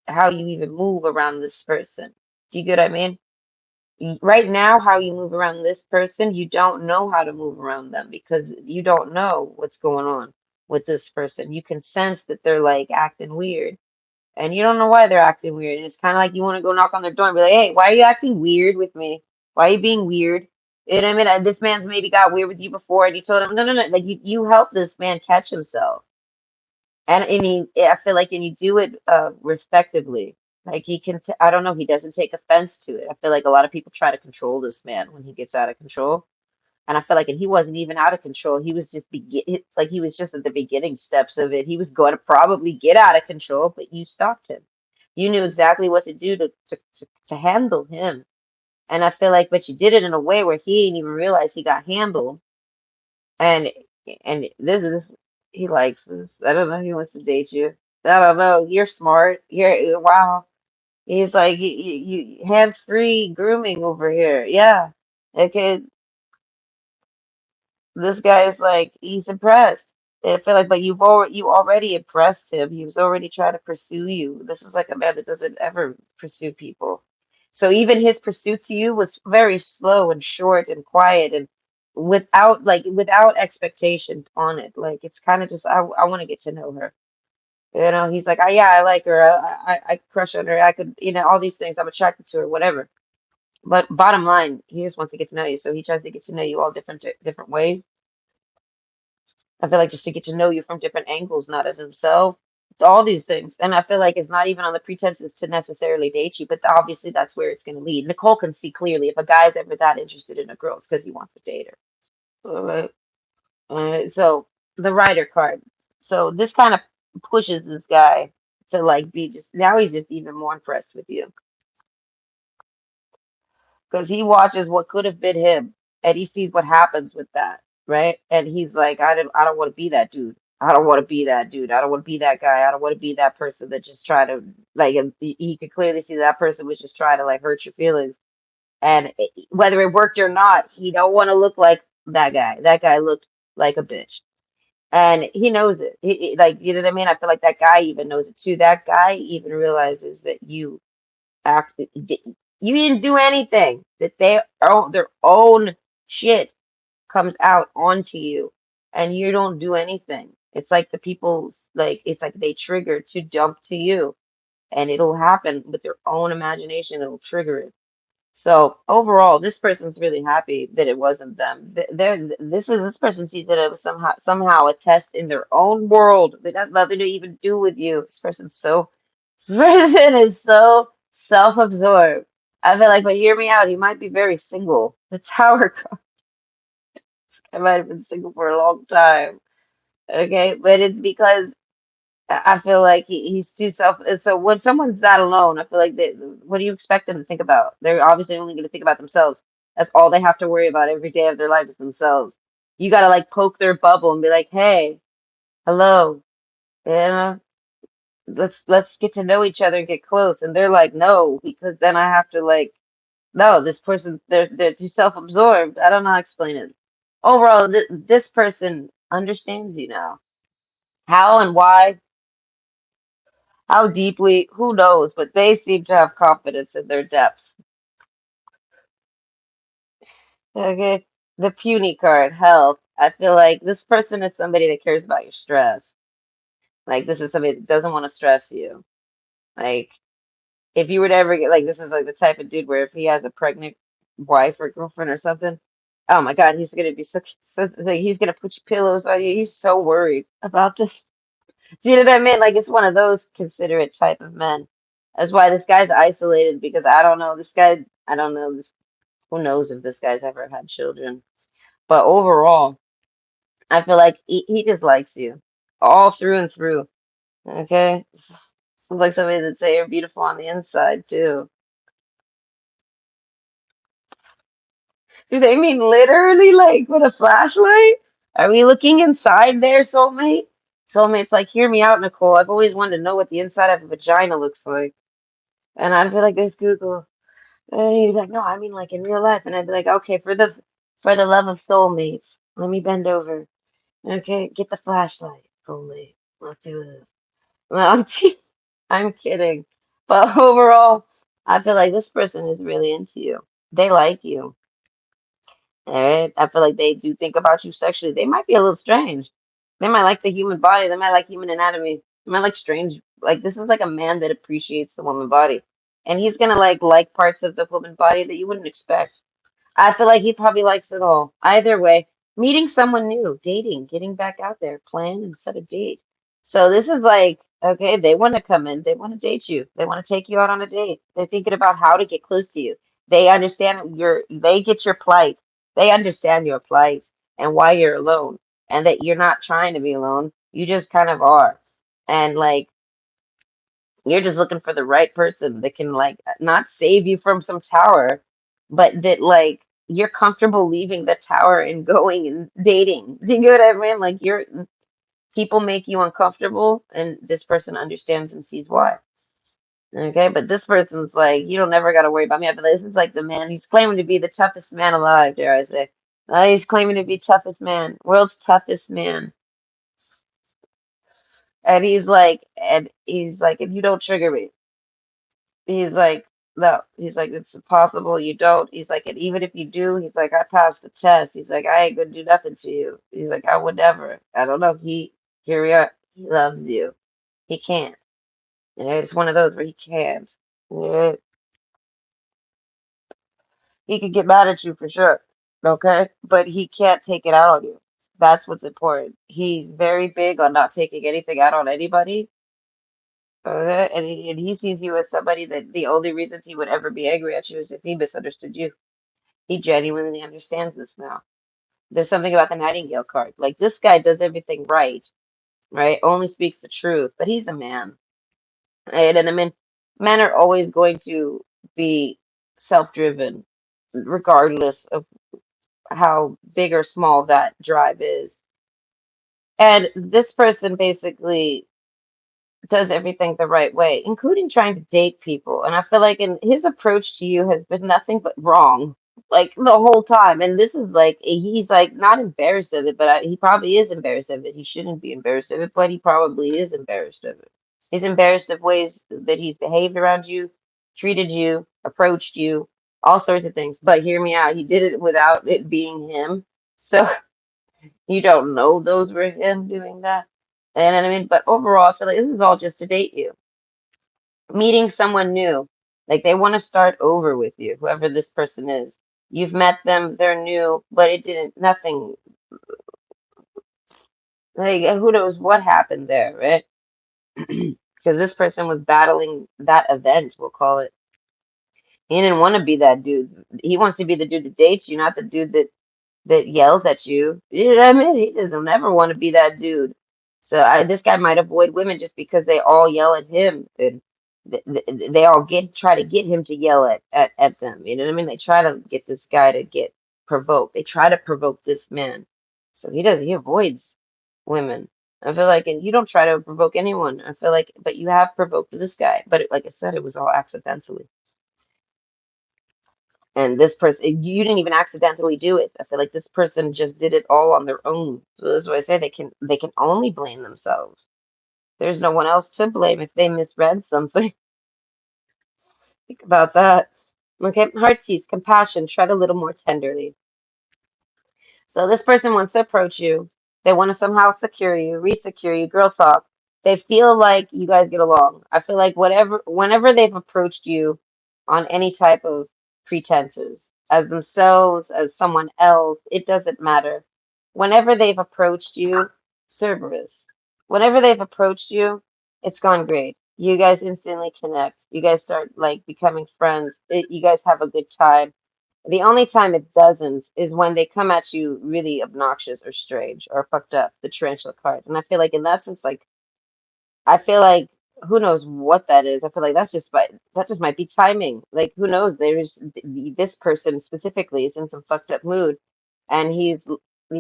how you even move around this person. Do you get what I mean? Right now, how you move around this person, you don't know how to move around them because you don't know what's going on with this person. You can sense that they're like acting weird and you don't know why they're acting weird. And it's kind of like you want to go knock on their door and be like, hey, why are you acting weird with me? Why are you being weird? You know what I mean? This man's maybe got weird with you before and you told him, no, no, no. Like you help this man catch himself. And I feel like, and you do it respectively. Like he can, I don't know, he doesn't take offense to it. I feel like a lot of people try to control this man when he gets out of control. And I feel like, and he wasn't even out of control. He was just it's like he was just at the beginning steps of it. He was going to probably get out of control, but you stopped him. You knew exactly what to do to handle him. And I feel like, but you did it in a way where he didn't even realize he got handled. And this is he likes this. I don't know. He wants to date you. I don't know. You're smart. You're wow. He's like you hands free grooming over here. Yeah. Okay. This guy is like he's impressed. And I feel like, but you already impressed him. He was already trying to pursue you. This is like a man that doesn't ever pursue people. So even his pursuit to you was very slow and short and quiet and without expectation on it. Like it's kind of just I want to get to know her. You know, he's like, yeah, I like her. I crush on her. I could, all these things. I'm attracted to her, whatever. But bottom line, he just wants to get to know you. So he tries to get to know you all different ways. I feel like just to get to know you from different angles, not as himself, all these things. And I feel like it's not even on the pretenses to necessarily date you, but obviously that's where it's going to lead. Nicole can see clearly if a guy's ever that interested in a girl, it's because he wants to date her. All right. All right. So the writer card. So this kind of pushes this guy to like be just now he's just even more impressed with you because he watches what could have been him and he sees what happens with that, right? And he's like, I don't want to be that dude. I don't want to be that dude. I don't want to be that guy. I don't want to be that person that just try to like. And he could clearly see that person was just trying to like hurt your feelings, and whether it worked or not, he don't want to look like that guy. That guy looked like a bitch, and he knows it. Like you know what I mean. I feel like that guy even knows it too. That guy even realizes that act you didn't do anything that their own shit comes out onto you and you don't do anything. It's like the people like it's like they trigger to jump to you and it'll happen with their own imagination, it'll trigger it. So overall, this person's really happy that it wasn't them. This person sees that it was somehow a test in their own world that has nothing to even do with you. This person is so self-absorbed. I feel like, but hear me out, he might be very single. The Tower card, I might have been single for a long time. Okay, but it's because I feel like he's too So when someone's that alone, I feel like what do you expect them to think about? They're obviously only going to think about themselves. That's all they have to worry about every day of their life is themselves. You got to like poke their bubble and be like, "Hey, hello, yeah, let's get to know each other and get close." And they're like, "No," because then I have to like, no, this person they're too self-absorbed. I don't know how to explain it. Overall, this person understands you now. How and why? How deeply, who knows, but they seem to have confidence in their depth. Okay. The puny card, health. I feel like this person is somebody that cares about your stress. Like this is somebody that doesn't want to stress you. Like if you were to ever get like this is like the type of dude where if he has a pregnant wife or girlfriend or something, oh my God, he's gonna be so like he's gonna put your pillows on you. He's so worried about this. Do you know what I mean? Like it's one of those considerate type of men. That's why this guy's isolated because I don't know this guy. I don't know this. Who knows if this guy's ever had children? But overall, I feel like he just likes you all through and through. Okay, sounds like somebody that say you're beautiful on the inside too. Do they mean literally like with a flashlight? Are we looking inside there, soulmate? Soulmate's like, hear me out, Nicole. I've always wanted to know what the inside of a vagina looks like. And I feel like there's Google. And he's like, no, I mean like in real life. And I'd be like, okay, for the love of soulmates, let me bend over. Okay, get the flashlight, soulmate. Let's do this. No, I'm kidding. But overall, I feel like this person is really into you. They like you. All right. I feel like they do think about you sexually. They might be a little strange. They might like the human body. They might like human anatomy. They might like strange. Like this is like a man that appreciates the woman body, and he's gonna like parts of the woman body that you wouldn't expect. I feel like he probably likes it all. Either way, meeting someone new, dating, getting back out there, plan and set a date. So this is like, okay, they want to come in, they want to date you, they want to take you out on a date. They're thinking about how to get close to you. They get your plight. They understand your plight and why you're alone and that you're not trying to be alone. You just kind of are. And like you're just looking for the right person that can like not save you from some tower, but that like you're comfortable leaving the tower and going and dating. Do you get what I mean? Like people make you uncomfortable and this person understands and sees why. Okay, but this person's like, you don't never gotta worry about me. I feel like this is like the man, he's claiming to be the toughest man alive, dare I say. He's claiming to be toughest man, world's toughest man. and he's like, if you don't trigger me, he's like, no, he's like, it's impossible. You don't. He's like, and even if you do, he's like, I passed the test. He's like, I ain't gonna do nothing to you. He's like, I would never. I don't know. Here we are. He loves you. He can't. And it's one of those where he can't. Yeah, he could get mad at you for sure. Okay, but he can't take it out on you. That's what's important. He's very big on not taking anything out on anybody. Okay, and he sees you as somebody that the only reasons he would ever be angry at you is if he misunderstood you. He genuinely understands this now. There's something about the Nightingale card. Like this guy does everything right, right? Only speaks the truth, but he's a man. Right? And I mean, men are always going to be self-driven, regardless of how big or small that drive is. And this person basically does everything the right way, including trying to date people. And I feel like in his approach to you has been nothing but wrong, like the whole time. And this is like he's like not embarrassed of it, but he probably is embarrassed of it. He shouldn't be embarrassed of it, but he probably is embarrassed of it. He's embarrassed of ways that he's behaved around you, treated you, approached you, all sorts of things. But hear me out. He did it without it being him. So you don't know those were him doing that. And I mean, but overall, I feel like this is all just to date you, meeting someone new. Like they want to start over with you, whoever this person is. You've met them, they're new, but it didn't, nothing, like who knows what happened there, right? Because this person was battling that event, we'll call it. He didn't want to be that dude. He wants to be the dude that dates you, not the dude that yells at you. You know what I mean? He doesn't never want to be that dude. So this guy might avoid women just because they all yell at him and they all try to get him to yell at them. You know what I mean? They try to get this guy to get provoked. They try to provoke this man. So he avoids women. I feel like, and you don't try to provoke anyone. I feel like, but you have provoked this guy. But like I said, it was all accidentally. And this person, you didn't even accidentally do it. I feel like this person just did it all on their own. So that's why I say they can only blame themselves. There's no one else to blame if they misread something. Think about that. Okay, heartsease, compassion, tread a little more tenderly. So this person wants to approach you. They want to somehow secure you, resecure you, girl talk. They feel like you guys get along. I feel like whenever they've approached you on any type of pretenses, as themselves, as someone else, it doesn't matter. Whenever they've approached you, Cerberus, whenever they've approached you, it's gone great. You guys instantly connect. You guys start like becoming friends. You guys have a good time. The only time it doesn't is when they come at you really obnoxious or strange or fucked up, the tarantula card. And I feel like, and that's just like, I feel like, who knows what that is? I feel like that just might be timing. Like, who knows? This person specifically is in some fucked up mood, and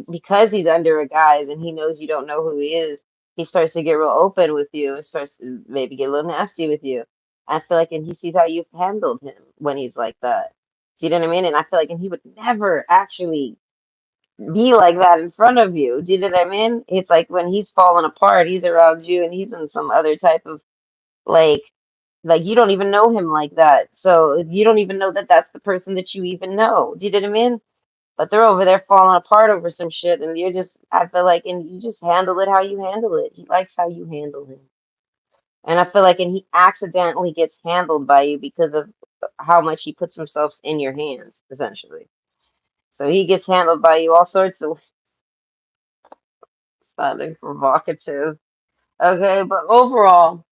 because he's under a guise and he knows you don't know who he is, he starts to get real open with you and starts to maybe get a little nasty with you. I feel like, and he sees how you've handled him when he's like that. Do you know what I mean? And I feel like, and he would never actually be like that in front of you. Do you know what I mean? It's like when he's falling apart, he's around you and he's in some other type of like you don't even know him like that. So you don't even know that that's the person that you even know. Do you know what I mean? But they're over there falling apart over some shit and you're just I feel like and you just handle it how you handle it. He likes how you handle him. And I feel like and he accidentally gets handled by you because of how much he puts himself in your hands, essentially. So he gets handled by you all sorts of sounding provocative. Okay, but overall,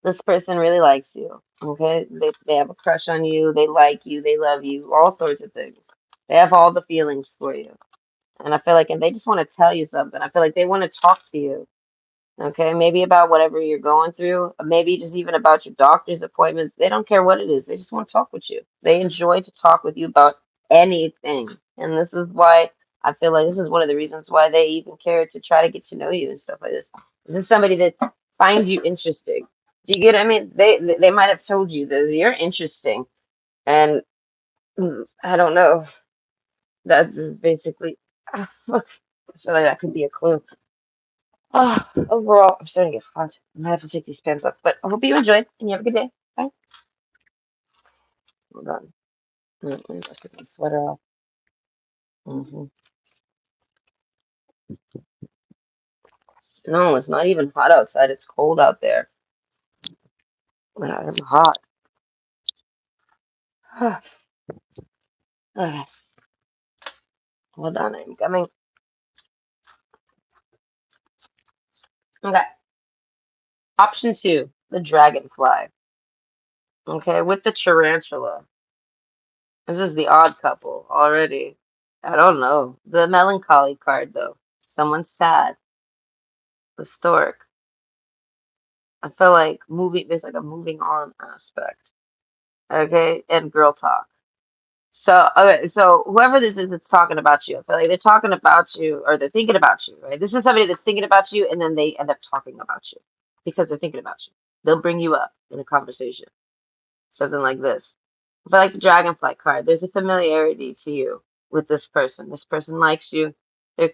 this person really likes you. Okay, they have a crush on you, they like you, they love you, all sorts of things. They have all the feelings for you. And I feel like, and they just want to tell you something. I feel like they want to talk to you. Okay, maybe about whatever you're going through, maybe just even about your doctor's appointments. They don't care what it is. They just want to talk with you. They enjoy to talk with you about anything. And this is why I feel like this is one of the reasons why they even care to try to get to know you and stuff like this. This is somebody that finds you interesting. Do you get? I mean, they might have told you that you're interesting, and I don't know. That's just basically. I feel like that could be a clue. Overall, I'm starting to get hot. I'm gonna have to take these pants off. But I hope you enjoyed and you have a good day. Bye. Hold on. Let me just get my sweater off. hmm No, it's not even hot outside. It's cold out there. I'm hot. Okay, hold on. I'm coming. Okay. Option two, the dragonfly. Okay, with the tarantula. This is the odd couple already. I don't know. The melancholy card, though. Someone's sad. The stork. I feel like there's like a moving on aspect. Okay, and girl talk. So, okay, so whoever this is that's talking about you, I feel like they're talking about you or they're thinking about you, right? This is somebody that's thinking about you and then they end up talking about you because they're thinking about you. They'll bring you up in a conversation, something like this. I feel like the dragonfly card, there's a familiarity to you with this person. This person likes you.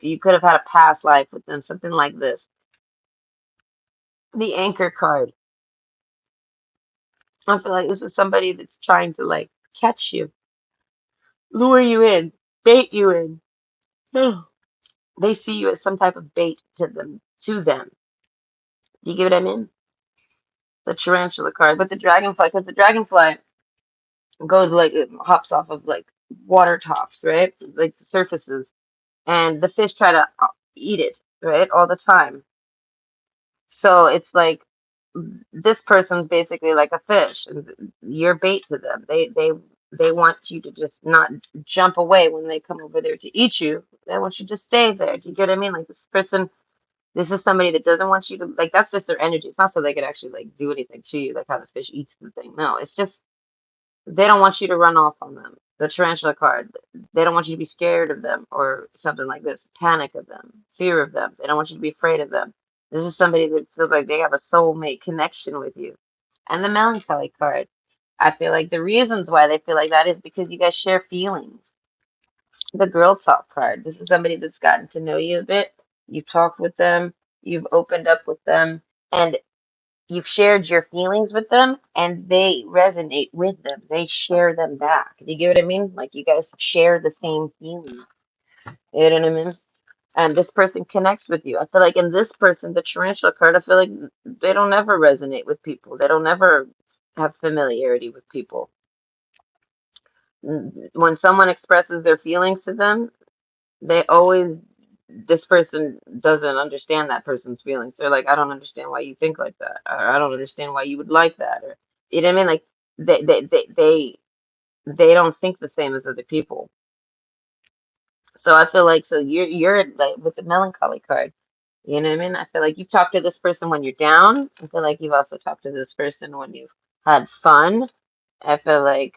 You could have had a past life with them, something like this. The anchor card. I feel like this is somebody that's trying to like catch you, lure you in, bait you in. They see you as some type of bait to them. You get what I mean? The tarantula card, but the dragonfly, because the dragonfly goes like it hops off of like water tops, right? Like the surfaces, and the fish try to eat it, right, all the time. So it's like this person's basically like a fish, and you're bait to them. They want you to just not jump away when they come over there to eat you. They want you to stay there. Do you get what I mean? Like this person. This is somebody that doesn't want you to like that's just their energy. It's not so they could actually like do anything to you, like how the fish eats the thing. No, it's just they don't want you to run off on them. The tarantula card. They don't want you to be scared of them or something like this. Panic of them, fear of them. They don't want you to be afraid of them. This is somebody that feels like they have a soulmate connection with you. And the melancholy card. I feel like the reasons why they feel like that is because you guys share feelings. The girl talk card. This is somebody that's gotten to know you a bit. You've talked with them, you've opened up with them, and you've shared your feelings with them, and they resonate with them. They share them back. Do you get what I mean? Like you guys share the same feelings. You know what I mean? And this person connects with you. I feel like in this person, the tarantula card, I feel like they don't ever resonate with people. They don't ever have familiarity with people. When someone expresses their feelings to them, they always this person doesn't understand that person's feelings. They're like, I don't understand why you think like that, or I don't understand why you would like that, or you know what I mean? Like they don't think the same as other people. So I feel like so you're like with the melancholy card. You know what I mean? I feel like you've talked to this person when you're down. I feel like you've also talked to this person when you've had fun. I feel like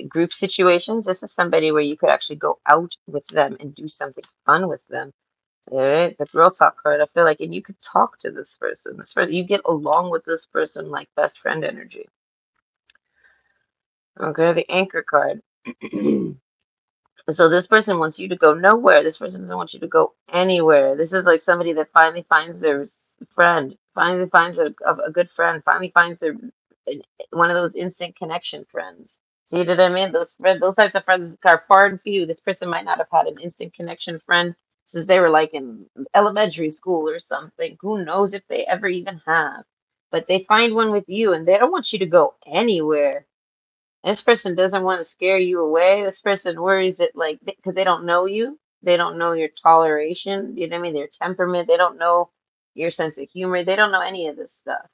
group situations, this is somebody where you could actually go out with them and do something fun with them. All right, the girl talk card. I feel like, and you could talk to this person. This person, you get along with this person like best friend energy. Okay, the anchor card. So this person wants you to go nowhere. This person doesn't want you to go anywhere. This is like somebody that finally finds their friend, finally finds a good friend, finally finds one of those instant connection friends. See what I mean? Those types of friends are far and few. This person might not have had an instant connection friend since they were like in elementary school or something. Who knows if they ever even have? But they find one with you and they don't want you to go anywhere. This person doesn't want to scare you away. This person worries that like because they don't know you. They don't know your toleration. You know what I mean? Their temperament. They don't know your sense of humor. They don't know any of this stuff.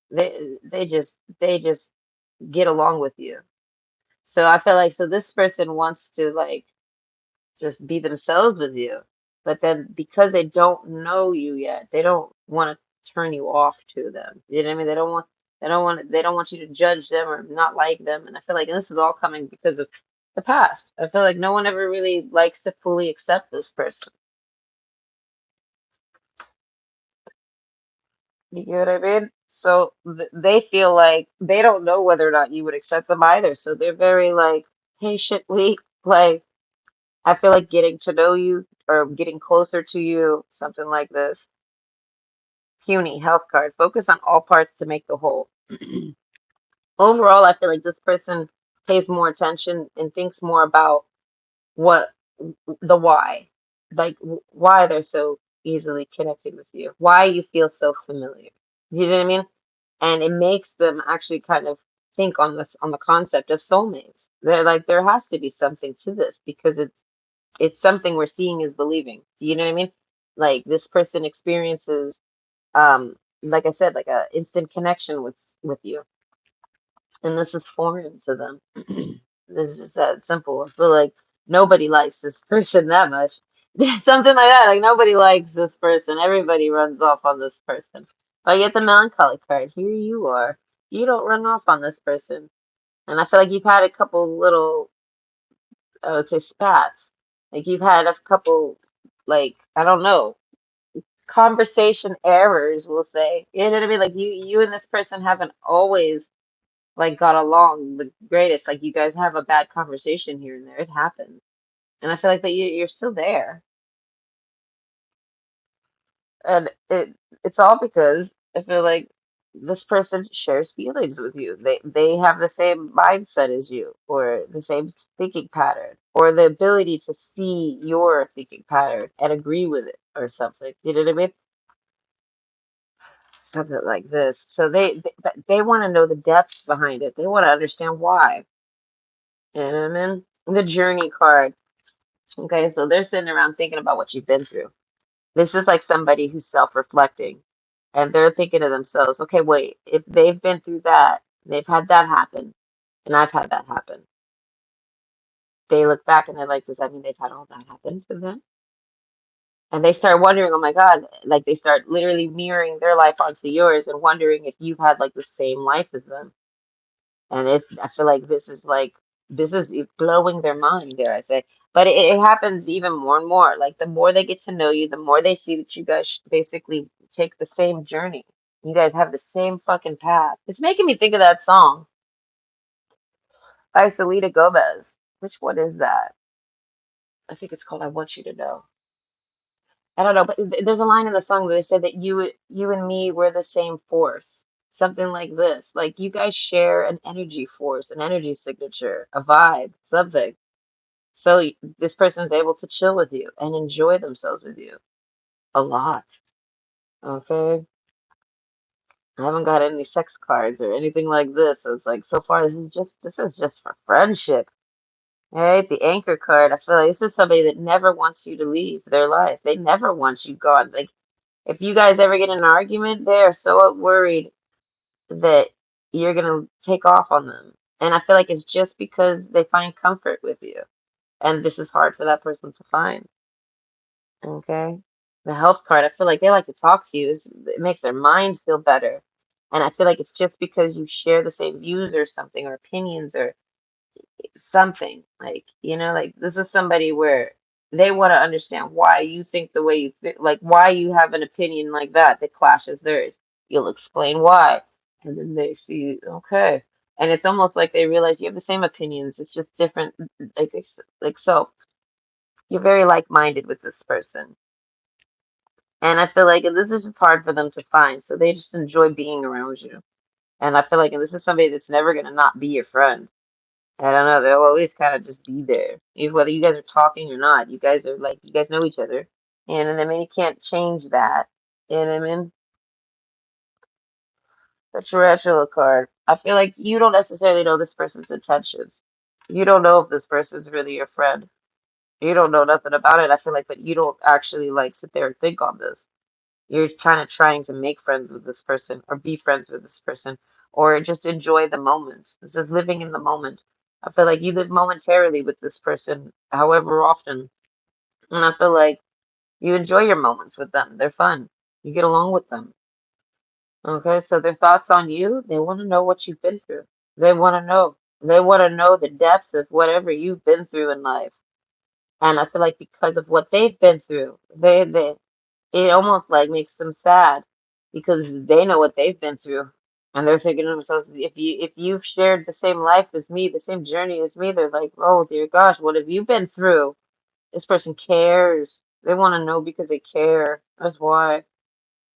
They just get along with you. So I feel like so this person wants to like just be themselves with you. But then because they don't know you yet, they don't want to turn you off to them. You know what I mean? They don't want you to judge them or not like them. And I feel like and this is all coming because of the past. I feel like no one ever really likes to fully accept this person. You get what I mean? So they feel like they don't know whether or not you would accept them either. So they're very like patiently like I feel like getting to know you or getting closer to you, something like this. Puny, health card. Focus on all parts to make the whole. Overall, I feel like this person pays more attention and thinks more about what the why, like why they're so easily connected with you, why you feel so familiar. You know what I mean? And it makes them actually kind of think on this on the concept of soulmates. They're like, there has to be something to this because it's something we're seeing is believing. Do you know what I mean? Like this person experiences, like I said, like a instant connection with you, and this is foreign to them. This is just that simple. I feel like nobody likes this person that much. Something like that. Like nobody likes this person. Everybody runs off on this person. But I get the melancholy card. Here you are. You don't run off on this person. And I feel like you've had a couple little, I would say, spats. Like you've had a couple, like, I don't know, conversation errors, we'll say. You know what I mean? Like you and this person haven't always like got along the greatest. Like you guys have a bad conversation here and there. It happens. And I feel like that you're still there. And it's all because I feel like this person shares feelings with you. They have the same mindset as you, or the same thinking pattern, or the ability to see your thinking pattern and agree with it or something. You know what I mean? Something like this. So they want to know the depths behind it. They want to understand why. You know what I mean? The journey card. Okay, so they're sitting around thinking about what you've been through. This is like somebody who's self-reflecting and they're thinking to themselves, okay, wait, if they've been through that, they've had that happen, and I've had that happen. They look back and they're like, does that mean they've had all that happen to them? And they start wondering, oh my God, like they start literally mirroring their life onto yours and wondering if you've had like the same life as them. And I feel like this is blowing their mind, dare I say. But it happens even more and more. Like the more they get to know you, the more they see that you guys basically take the same journey. You guys have the same fucking path. It's making me think of that song by Selena Gomez. Which one is that? I think it's called "I Want You to Know." I don't know, but there's a line in the song that they said that you and me, we're the same force. Something like this. Like you guys share an energy force, an energy signature, a vibe, something. So this person's able to chill with you and enjoy themselves with you a lot. Okay. I haven't got any sex cards or anything like this. So it's like so far this is just for friendship. Right? The anchor card, I feel like it's just somebody that never wants you to leave their life. They never want you gone. Like if you guys ever get in an argument, they're so worried that you're gonna take off on them. And I feel like it's just because they find comfort with you. And this is hard for that person to find. Okay. The health card, I feel like they like to talk to you. It makes their mind feel better. And I feel like it's just because you share the same views or something or opinions or something. Like, like this is somebody where they want to understand why you think the way you think, like why you have an opinion like that clashes theirs. You'll explain why. And then they see, okay. And it's almost like they realize you have the same opinions. It's just different. Like so you're very like-minded with this person. And I feel like this is just hard for them to find. So they just enjoy being around you. And I feel like this is somebody that's never going to not be your friend. I don't know. They'll always kind of just be there. Whether you guys are talking or not, you guys are like, you guys know each other. And I mean, you can't change that. You know what I mean? The tarantula card. I feel like you don't necessarily know this person's intentions. You don't know if this person's really your friend. You don't know nothing about it. I feel like, but you don't actually like sit there and think on this. You're kind of trying to make friends with this person or be friends with this person or just enjoy the moment. It's just living in the moment. I feel like you live momentarily with this person, however often. And I feel like you enjoy your moments with them. They're fun. You get along with them. Okay, so their thoughts on you, they want to know what you've been through. They want to know. They want to know the depths of whatever you've been through in life. And I feel like because of what they've been through, they it almost like makes them sad because they know what they've been through. And they're thinking to themselves, if you've shared the same life as me, the same journey as me, they're like, oh dear gosh, what have you been through? This person cares. They want to know because they care. That's why.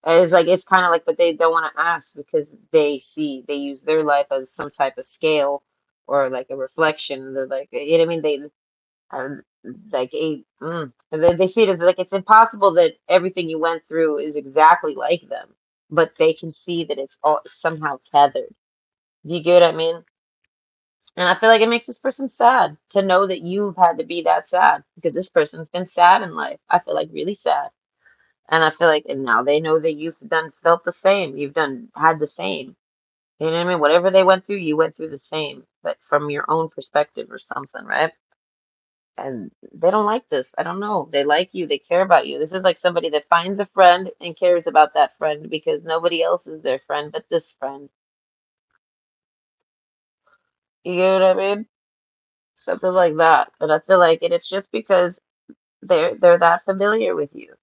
And it's like it's kind of like, but they don't want to ask because they use their life as some type of scale or like a reflection. They're like, you know what I mean? Um, like they see it as like it's impossible that everything you went through is exactly like them, but they can see that it's all somehow tethered. Do you get what I mean? And I feel like it makes this person sad to know that you've had to be that sad because this person's been sad in life. I feel like really sad. And I feel like, and now they know that you've done felt the same. You've done had the same. You know what I mean? Whatever they went through, you went through the same, but from your own perspective or something, right? And they don't like this. I don't know. They like you. They care about you. This is like somebody that finds a friend and cares about that friend because nobody else is their friend but this friend. You get what I mean? Something like that. But I feel like, and it's just because they're that familiar with you.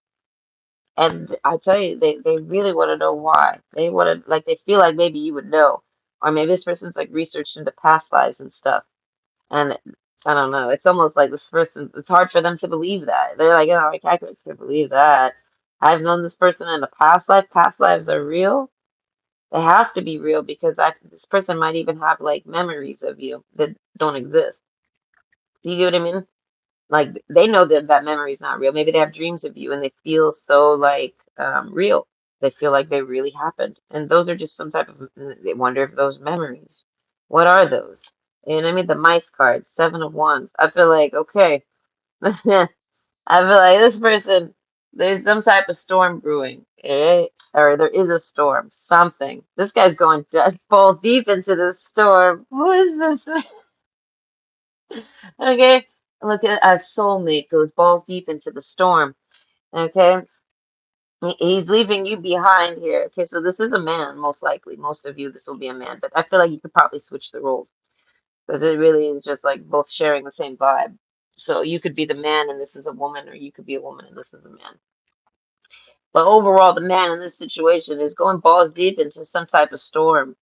And I tell you, they really want to know why. They want to like they feel like maybe you would know, or maybe this person's like researched into past lives and stuff. And I don't know. It's almost like this person. It's hard for them to believe that. They're like, oh, I can't believe that. I've known this person in a past life. Past lives are real. They have to be real because this person might even have like memories of you that don't exist. You get what I mean? Like they know that that memory is not real. Maybe they have dreams of you and they feel so like real. They feel like they really happened. And those are just some type of, they wonder if those memories, what are those? And I mean, the mice card, 7 of Wands. I feel like, okay, I feel like this person, there's some type of storm brewing, eh? Or there is a storm, something. This guy's going to fall deep into the storm. Who is this? Okay, look at a soulmate goes balls deep into the storm. Okay, he's leaving you behind here. Okay, so this is a man, most likely. Most of you, this will be a man, but I feel like you could probably switch the roles because it really is just like both sharing the same vibe. So you could be the man and this is a woman, or you could be a woman and this is a man. But overall, the man in this situation is going balls deep into some type of storm.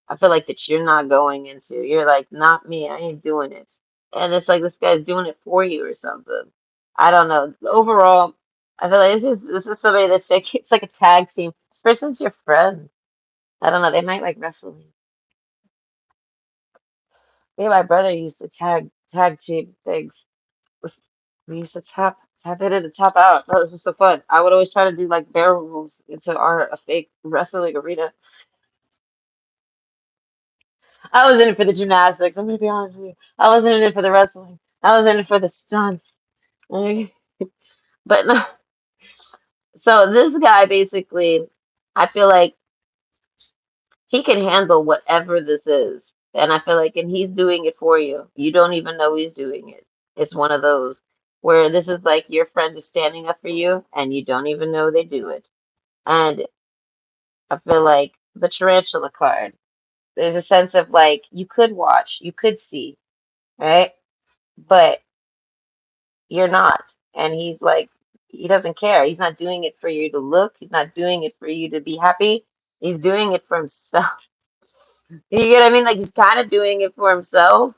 I feel like that you're not going into. You're like, not me. I ain't doing it. And it's like this guy's doing it for you or something. I don't know. Overall, I feel like this is somebody that's like it's like a tag team. This person's your friend. I don't know. They might like wrestling. Me and my brother used to tag team things. We used to tap in and tap out. That was just so fun. I would always try to do like barrel rolls into our a fake wrestling arena. I was in it for the gymnastics. I'm gonna be honest with you. I wasn't in it for the wrestling. I was in it for the stunts. Okay? But no. So this guy basically, I feel like he can handle whatever this is. And I feel like, and he's doing it for you. You don't even know he's doing it. It's one of those where this is like your friend is standing up for you and you don't even know they do it. And I feel like the tarantula card, there's a sense of like you could watch, you could see, right? But you're not. And he's like, he doesn't care. He's not doing it for you to look. He's not doing it for you to be happy. He's doing it for himself. You get what I mean? Like he's kind of doing it for himself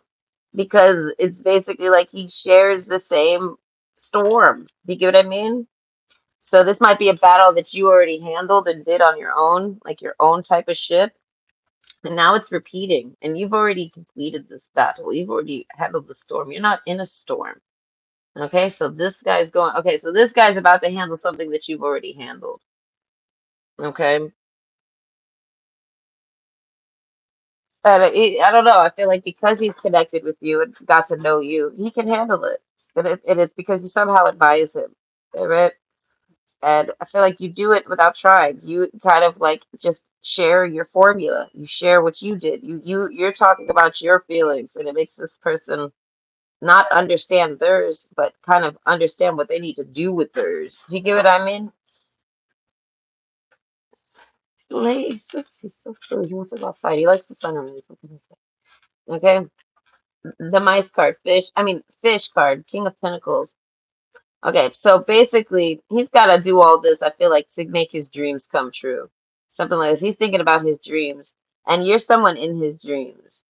because it's basically like he shares the same storm. You get what I mean? So this might be a battle that you already handled and did on your own, like your own type of ship. And now it's repeating, and you've already completed this battle. You've already handled the storm. You're not in a storm. Okay, so this guy's going, okay, so this guy's about to handle something that you've already handled. Okay. And I don't know. I feel like because he's connected with you and got to know you, he can handle it. And it's because you somehow advise him. Right? And I feel like you do it without trying. You kind of like just share your formula. You share what you did. You're talking about your feelings, and it makes this person not understand theirs, but kind of understand what they need to do with theirs. Do you get what I mean? Like, he's so silly. He wants to go outside. He likes the sun rays. What can I say? Okay. The mice card, fish card, King of Pentacles. Okay, so basically, he's got to do all this, I feel like, to make his dreams come true. Something like this. He's thinking about his dreams, and you're someone in his dreams.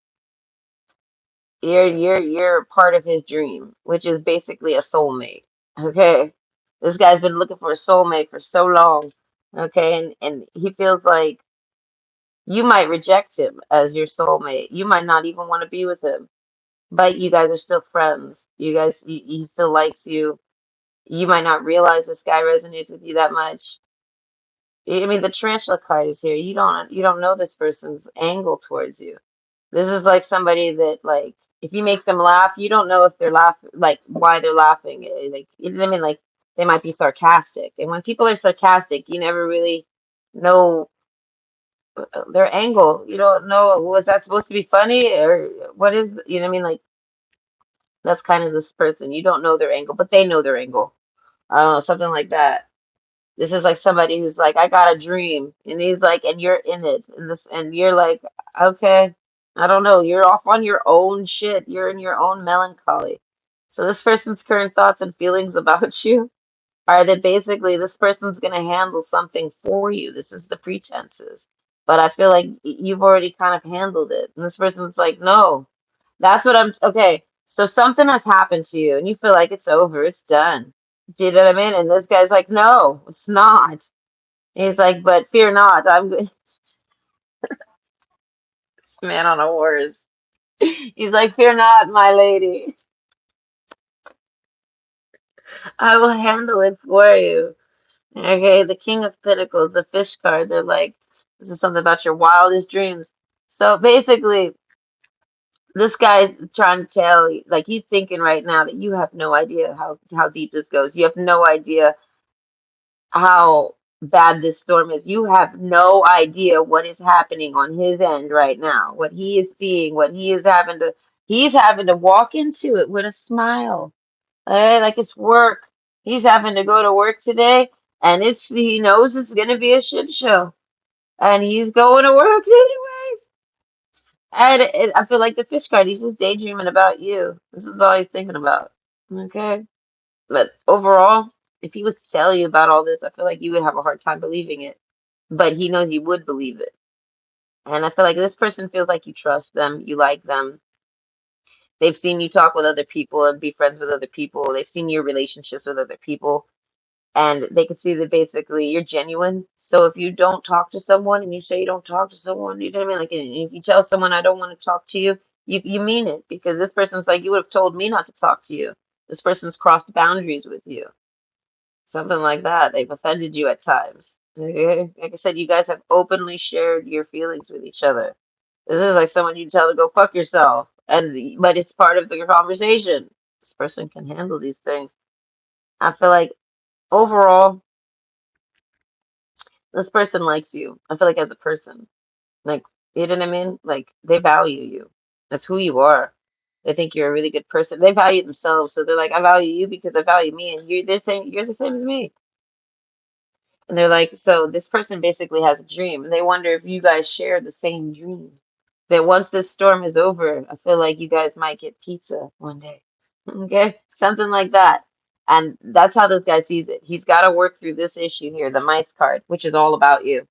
You're part of his dream, which is basically a soulmate. Okay. This guy's been looking for a soulmate for so long. Okay, and he feels like you might reject him as your soulmate. You might not even want to be with him, but you guys are still friends. You guys, he still likes you. You might not realize this guy resonates with you that much. I mean, the tarantula card is here. You don't know this person's angle towards you. This is like somebody that, like, if you make them laugh, you don't know if they're laughing, like why they're laughing. Like, you know what I mean? Like, they might be sarcastic, and when people are sarcastic, you never really know their angle. You don't know, was that supposed to be funny or what is, you know what I mean? Like, that's kind of this person. You don't know their angle, but they know their angle. I don't know, something like that. This is like somebody who's like, I got a dream, and he's like, and you're in it, and this, and you're like, okay, I don't know, you're off on your own shit, you're in your own melancholy. So this person's current thoughts and feelings about you are that basically this person's gonna handle something for you. This is the pretenses, but I feel like you've already kind of handled it, and this person's like, no, that's what I'm. Okay, so something has happened to you, and you feel like it's over, it's done. Do you know what I mean? And this guy's like, no, it's not. He's like, but fear not. I'm good. This man on a horse. He's like, fear not, my lady. I will handle it for you. Okay, the King of Pentacles, the fish card. They're like, this is something about your wildest dreams. So basically, this guy's trying to tell you, like, he's thinking right now that you have no idea how deep this goes. You have no idea how bad this storm is. You have no idea what is happening on his end right now, what he is seeing, what he's having to walk into it with a smile. Like it's work. He's having to go to work today, and he knows it's gonna be a shit show. And he's going to work anyways. And I feel like the fish card, he's just daydreaming about you. This is all he's thinking about. Okay. But overall, if he was to tell you about all this, I feel like you would have a hard time believing it. But he knows you would believe it. And I feel like this person feels like you trust them, you like them. They've seen you talk with other people and be friends with other people. They've seen your relationships with other people. And they can see that basically you're genuine. So if you don't talk to someone and you say you don't talk to someone, you know what I mean? Like, and if you tell someone I don't want to talk to you, you mean it, because this person's like, you would have told me not to talk to you. This person's crossed boundaries with you. Something like that. They've offended you at times. Okay? Like I said, you guys have openly shared your feelings with each other. This is like someone you tell to go fuck yourself, and but it's part of your conversation. This person can handle these things. I feel like overall, this person likes you. I feel like as a person, like, you know what I mean? Like, they value you. That's who you are. They think you're a really good person. They value themselves, so they're like, I value you because I value me, and you're the same as me. And they're like, so this person basically has a dream, and they wonder if you guys share the same dream. That once this storm is over, I feel like you guys might get pizza one day. Okay? Something like that. And that's how this guy sees it. He's got to work through this issue here, the mice card, which is all about you.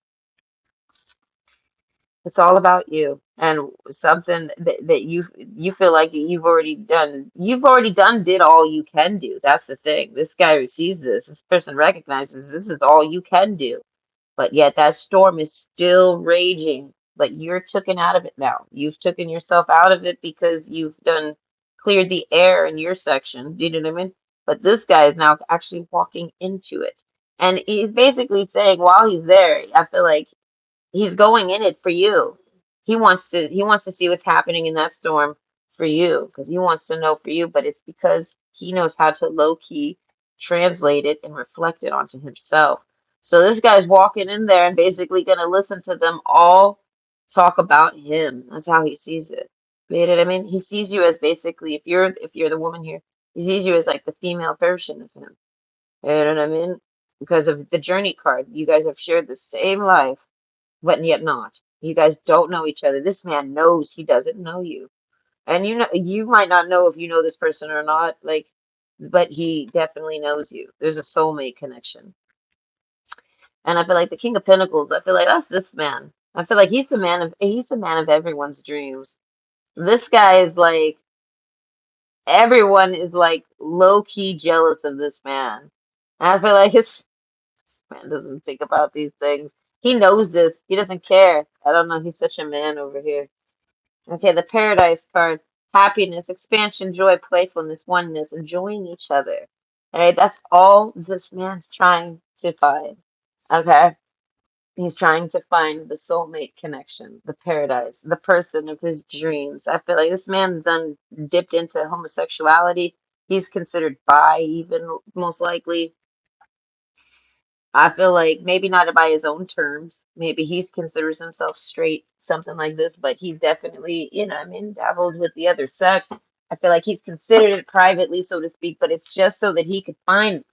It's all about you and something that you feel like that you've already done, did all you can do. That's the thing. This guy who sees this person recognizes this is all you can do. But yet that storm is still raging. But you're taken out of it now. You've taken yourself out of it because you've done cleared the air in your section. Do you know what I mean? But this guy is now actually walking into it. And he's basically saying while he's there, I feel like he's going in it for you. He wants to see what's happening in that storm for you because he wants to know for you, but it's because he knows how to low key translate it and reflect it onto himself. So this guy's walking in there and basically gonna listen to them all talk about him. That's how he sees it. You know what I mean? He sees you as basically if you're the woman here, he sees you as like the female version of him. You know what I mean? Because of the journey card. You guys have shared the same life but yet not. You guys don't know each other. This man knows he doesn't know you. And you might not know if you know this person or not, like, but he definitely knows you. There's a soulmate connection. And I feel like the King of Pentacles, I feel like that's this man. I feel like he's the man of everyone's dreams. This guy is like everyone is like low key jealous of this man. And I feel like Man doesn't think about these things. He knows this. He doesn't care. I don't know. He's such a man over here. Okay, the Paradise card. Happiness, expansion, joy, playfulness, oneness, enjoying each other. Okay, that's all this man's trying to find. Okay, he's trying to find the soulmate connection, the paradise, the person of his dreams. I feel like this man's done dipped into homosexuality. He's considered bi, even most likely. I feel like maybe not by his own terms. Maybe he's considers himself straight, something like this, but he's definitely, I mean, dabbled with the other sex. I feel like he's considered it privately, so to speak, but it's just so that he could find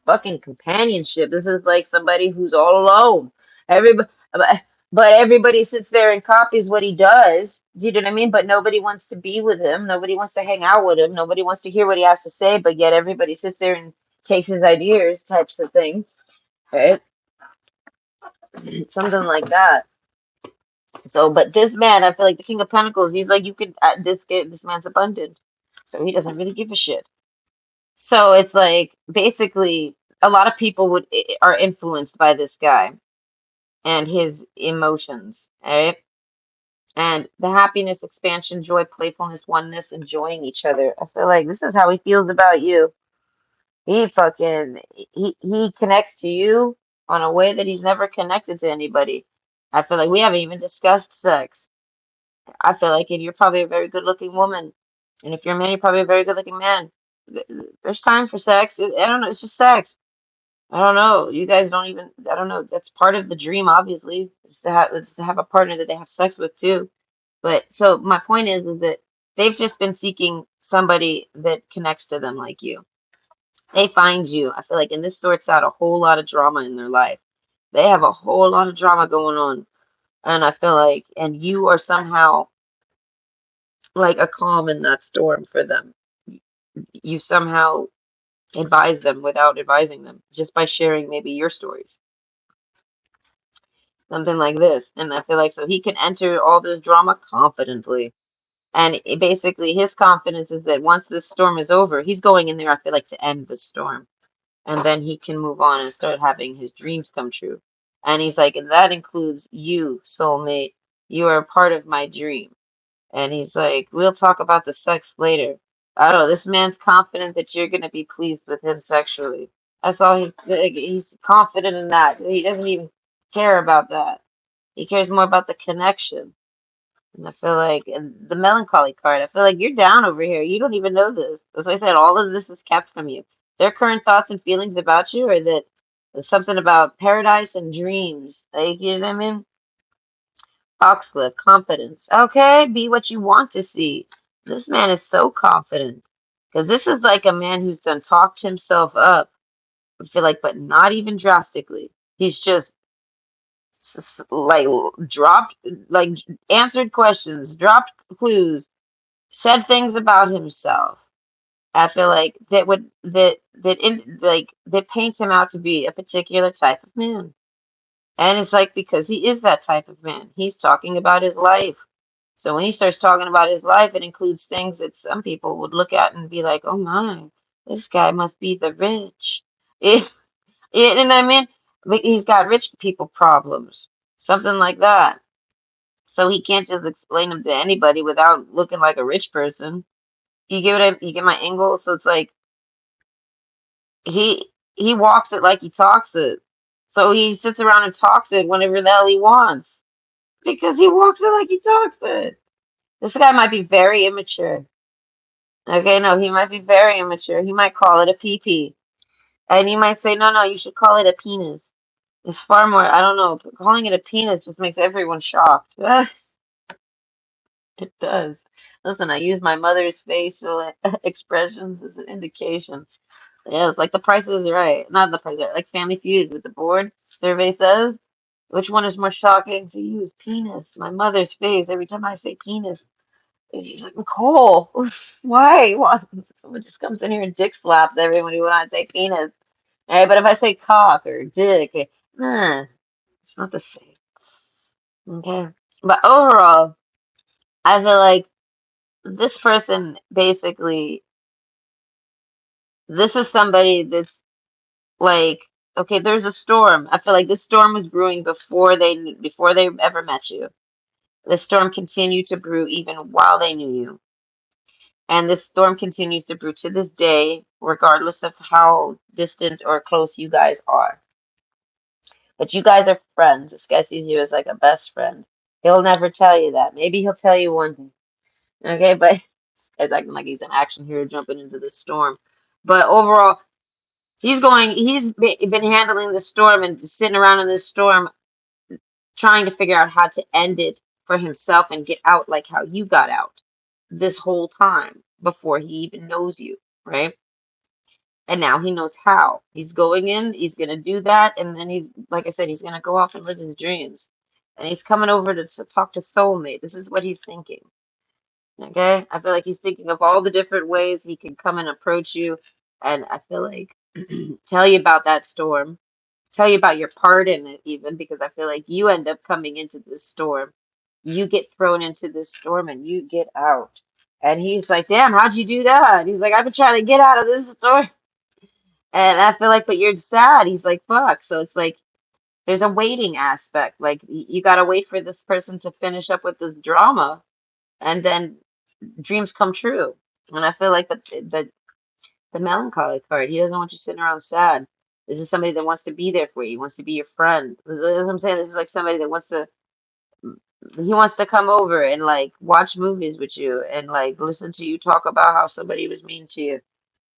fucking companionship. This is like somebody who's all alone. Everybody, but everybody sits there and copies what he does. Do you know what I mean? But nobody wants to be with him. Nobody wants to hang out with him. Nobody wants to hear what he has to say. But yet everybody sits there and takes his ideas, types of thing. Right? Something like that. So, but this man, I feel like the King of Pentacles, he's like, you could, this man's abundant. So he doesn't really give a shit. So it's like, basically, a lot of people are influenced by this guy and his emotions, right? And the happiness, expansion, joy, playfulness, oneness, enjoying each other. I feel like this is how he feels about you. He connects to you on a way that he's never connected to anybody. I feel like we haven't even discussed sex. I feel like you're probably a very good looking woman. And if you're a man, you're probably a very good looking man. There's time for sex. I don't know. It's just sex. I don't know. You guys don't even, I don't know. That's part of the dream, obviously, is to have a partner that they have sex with too. But so my point is that they've just been seeking somebody that connects to them like you. They find you. I feel like, and this sorts out a whole lot of drama in their life. They have a whole lot of drama going on. And I feel like, and you are somehow like a calm in that storm for them. You somehow advise them without advising them, just by sharing maybe your stories, something like this. And I feel like so he can enter all this drama confidently. And basically, his confidence is that once this storm is over, he's going in there, I feel like, to end the storm. And then he can move on and start having his dreams come true. And he's like, and that includes you, soulmate. You are a part of my dream. And he's like, we'll talk about the sex later. I don't know. This man's confident that you're going to be pleased with him sexually. That's all he's confident in that. He doesn't even care about that. He cares more about the connection. And I feel like, and the melancholy card, I feel like you're down over here. You don't even know this. As I said, all of this is kept from you. Their current thoughts and feelings about you are that there's something about paradise and dreams. Like, you know what I mean? Foxglove, confidence. Okay, be what you want to see. This man is so confident. Because this is like a man who's done talked himself up. I feel like, but not even drastically. He's just like dropped, like answered questions, dropped clues, said things about himself. I feel like that paints him out to be a particular type of man. And it's like because he is that type of man. He's talking about his life. So when he starts talking about his life, it includes things that some people would look at and be like, "Oh my, this guy must be the rich." If you know what I mean? But he's got rich people problems, something like that. So he can't just explain them to anybody without looking like a rich person. You get my angle? So it's like he walks it like he talks it. So he sits around and talks it whenever the hell he wants. Because he walks it like he talks it. This guy might be very immature. Okay, no, he might be very immature. He might call it a PP. And he might say, no, no, you should call it a penis. It's far more, I don't know, calling it a penis just makes everyone shocked. Yes, it does. Listen, I use my mother's facial expressions as an indication. Yeah, it's like the price is right. Not the price is right, like Family Feud with the board survey says. Which one is more shocking to use? Penis. My mother's face every time I say penis. And she's like, Nicole, why? Why? Someone just comes in here and dick slaps everyone when I say penis. Hey, but if I say cock or dick, it's not the same. Okay. But overall, I feel like this person basically, this is somebody that's like okay, there's a storm. I feel like this storm was brewing before they ever met you. The storm continued to brew even while they knew you. And this storm continues to brew to this day, regardless of how distant or close you guys are. But you guys are friends. This guy sees you as like a best friend. He'll never tell you that. Maybe he'll tell you one day. Okay, but this guy's acting like he's an action hero jumping into the storm. But overall, he's been handling the storm and sitting around in this storm trying to figure out how to end it for himself and get out like how you got out this whole time before he even knows you, right? And now he knows how. He's going in, he's going to do that, and then he's, like I said, he's going to go off and live his dreams. And he's coming over to talk to soulmate. This is what he's thinking. Okay? I feel like he's thinking of all the different ways he can come and approach you. And I feel like tell you about that storm, tell you about your part in it, even because I feel like you end up coming into this storm. You get thrown into this storm and you get out. And he's like, damn, how'd you do that? He's like, I've been trying to get out of this storm. And I feel like, but you're sad. He's like, fuck. So it's like, there's a waiting aspect. Like, you got to wait for this person to finish up with this drama. And then dreams come true. And I feel like the melancholy card, he doesn't want you sitting around sad. This is somebody that wants to be there for you, wants to be your friend. This is what I'm saying. This is like somebody that he wants to come over and like watch movies with you and like listen to you talk about how somebody was mean to you.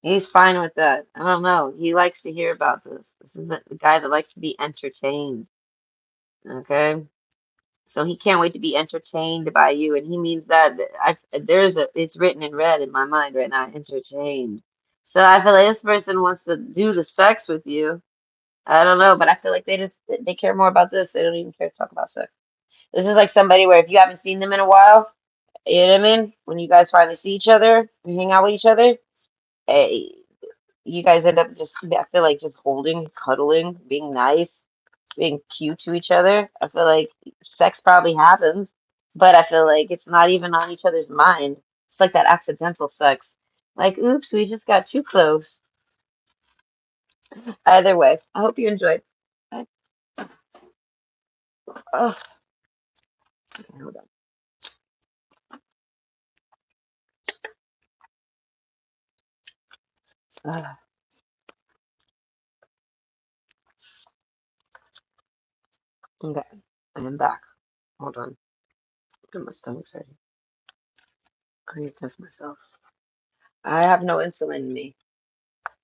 He's fine with that. I don't know. He likes to hear about this. This is the guy that likes to be entertained. Okay? So he can't wait to be entertained by you. And he means that it's written in red in my mind right now, entertained. So I feel like this person wants to do the sex with you. I don't know, but I feel like they care more about this. They don't even care to talk about sex. This is like somebody where if you haven't seen them in a while, you know what I mean? When you guys finally see each other and hang out with each other, eh, you guys end up just, I feel like just holding, cuddling, being nice, being cute to each other. I feel like sex probably happens, but I feel like it's not even on each other's mind. It's like that accidental sex. Like, oops, we just got too close. Either way, I hope you enjoyed. I, oh, hold on. Okay, I am back. Hold on. My stomach's hurting. I need to test myself. I have no insulin in me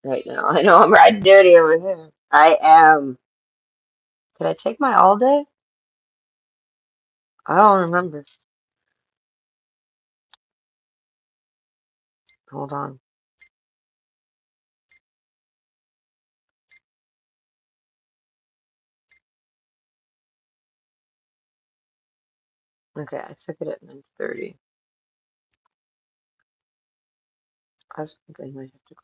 right now. I know I'm riding dirty over here. I am. Did I take my all day? I don't remember. Hold on. Okay, I took it at 9:30. I think I might have to go.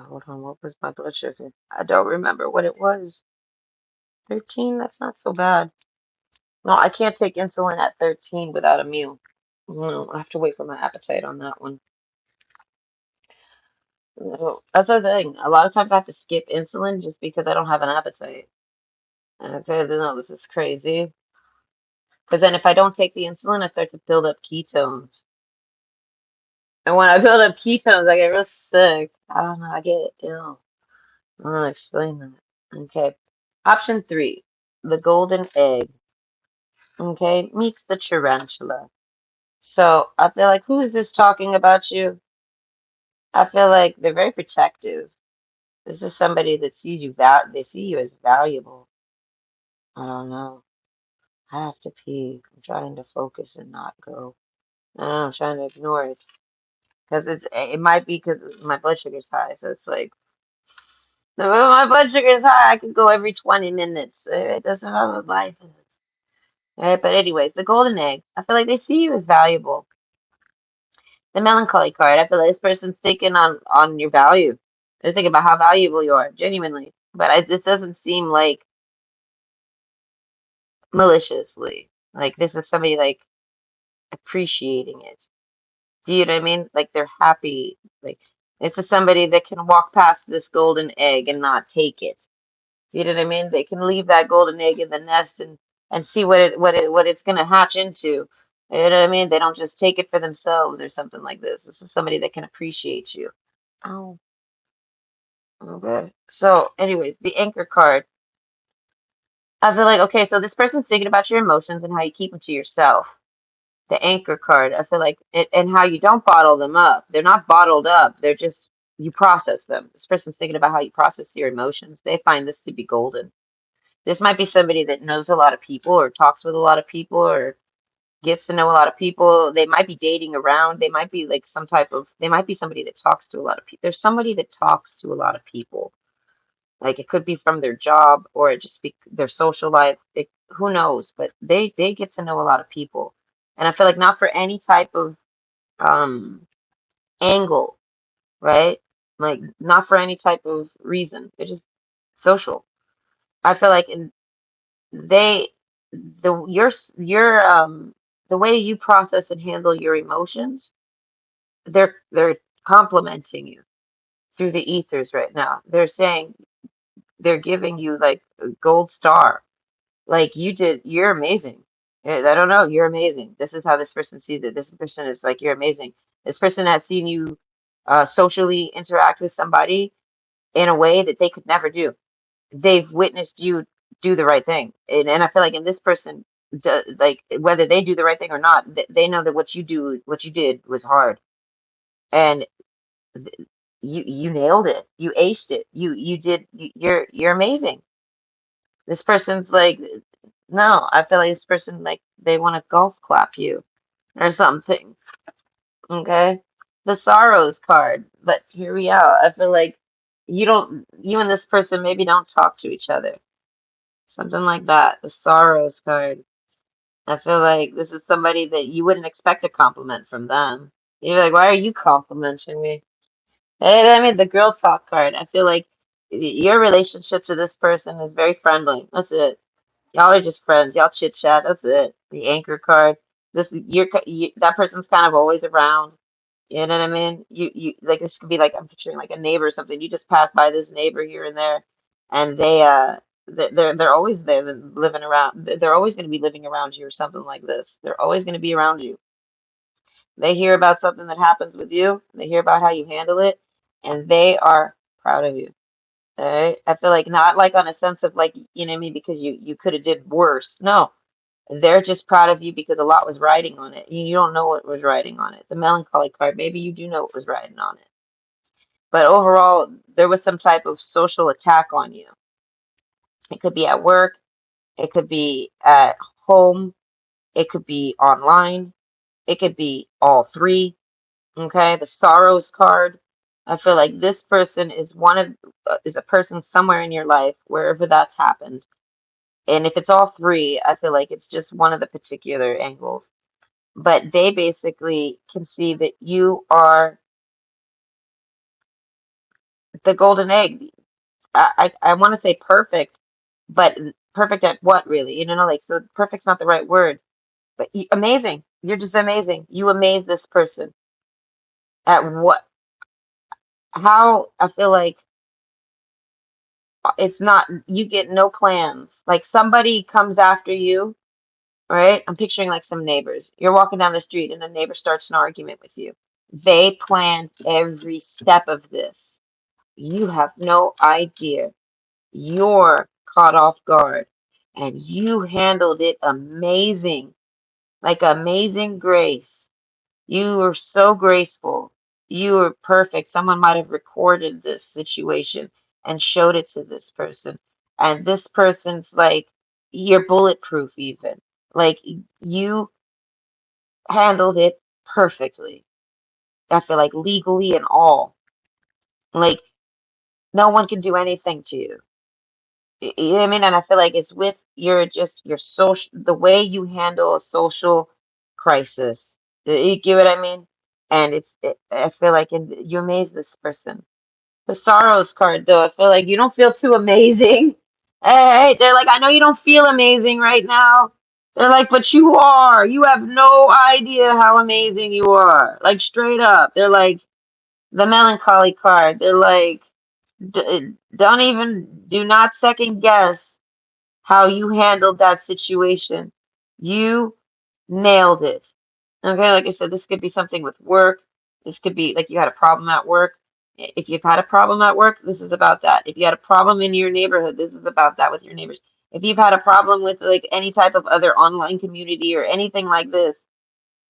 Hold on, what was my blood sugar? I don't remember what it was. 13? That's not so bad. No, I can't take insulin at 13 without a meal. No, I have to wait for my appetite on that one. So that's the thing. A lot of times I have to skip insulin just because I don't have an appetite. Okay, then no, this is crazy. Because then if I don't take the insulin, I start to build up ketones. And when I build up ketones, I get real sick. I don't know, I get ill. I'm gonna explain that. Okay. Option 3, the golden egg. Okay, meets the tarantula. So I feel like who is this talking about you? I feel like they're very protective. This is somebody that sees you they see you as valuable. I don't know. I have to pee. I'm trying to focus and not go. I don't know, I'm trying to ignore it. Because it might be because my blood sugar is high. So it's like, if my blood sugar is high, I could go every 20 minutes. It doesn't have a life. Right? But anyways, the golden egg. I feel like they see you as valuable. The melancholy card. I feel like this person's thinking on your value. They're thinking about how valuable you are, genuinely. But this doesn't seem like maliciously. Like this is somebody like appreciating it. Do you know what I mean? Like they're happy. Like This is somebody that can walk past this golden egg and not take it. You know what I mean? They can leave that golden egg in the nest and see what it's gonna hatch into. You know what I mean? They don't just take it for themselves or something like this. This is somebody that can appreciate you. Oh, okay. So, anyways, the anchor card. I feel like, okay, so this person's thinking about your emotions and how you keep them to yourself. The anchor card, I feel like, and how you don't bottle them up. They're not bottled up. They're just, you process them. This person's thinking about how you process your emotions. They find this to be golden. This might be somebody that knows a lot of people or talks with a lot of people or gets to know a lot of people. They might be dating around. They might be like they might be somebody that talks to a lot of people. There's somebody that talks to a lot of people. Like it could be from their job or it just be their social life. Who knows? But they get to know a lot of people. And I feel like not for any type of um angle, right? Like not for any type of reason. They're just social. I feel like in they the your the way you process and handle your emotions, they're complimenting you through the ethers right now. They're saying they're giving you like a gold star. Like you're amazing. I don't know, you're amazing. This is how this person sees it. This person is like, you're amazing. This person has seen you socially interact with somebody in a way that they could never do. They've witnessed you do the right thing. And I feel like in this person, like whether they do the right thing or not, they know that what you did was hard. And you nailed it. You aced it. You're amazing. This person's like, no, I feel like this person, like, they want to golf clap you or something. Okay. The sorrows card. But hear me out. I feel like you and this person maybe don't talk to each other. Something like that. The sorrows card. I feel like this is somebody that you wouldn't expect a compliment from them. You're like, why are you complimenting me? Hey, I mean, the girl talk card. I feel like your relationship to this person is very friendly. That's it. Y'all are just friends. Y'all chit chat. That's it. The anchor card. That person's kind of always around. You know what I mean? You like this could be like I'm picturing like a neighbor or something. You just pass by this neighbor here and there, and they're always there living around. They're always going to be living around you or something like this. They're always going to be around you. They hear about something that happens with you. They hear about how you handle it, and they are proud of you. All right? I feel like not like on a sense of like, you know what I mean, because you could have did worse. No, they're just proud of you because a lot was riding on it. You don't know what was riding on it. The melancholy card, maybe you do know what was riding on it. But overall, there was some type of social attack on you. It could be at work, it could be at home, it could be online, it could be all three. Okay, the sorrows card. I feel like this person is is a person somewhere in your life, wherever that's happened. And if it's all three, I feel like it's just one of the particular angles. But they basically can see that you are the golden egg. I want to say perfect, but perfect at what really? You know, like, so perfect's not the right word, but amazing. You're just amazing. You amaze this person at how I feel like it's not, you get no plans. Like somebody comes after you, right? I'm picturing like some neighbors. You're walking down the street and a neighbor starts an argument with you. They planned every step of this. You have no idea. You're caught off guard and you handled it amazing, like amazing grace. You were so graceful. You were perfect. Someone might have recorded this situation and showed it to this person. And this person's like, you're bulletproof, even. Like, you handled it perfectly. I feel like legally and all. Like, no one can do anything to you. You know what I mean? And I feel like it's with your social, the way you handle a social crisis. You get what I mean? And I feel like you amaze this person. The sorrows card, though, I feel like you don't feel too amazing. Hey, they're like, I know you don't feel amazing right now. They're like, but you are. You have no idea how amazing you are. Like straight up. They're like, The melancholy card. They're like, do not second guess how you handled that situation. You nailed it. Okay, like I said, this could be something with work. This could be like you had a problem at work. If you've had a problem at work, this is about that. If you had a problem in your neighborhood, this is about that with your neighbors. If you've had a problem with like any type of other online community or anything like this,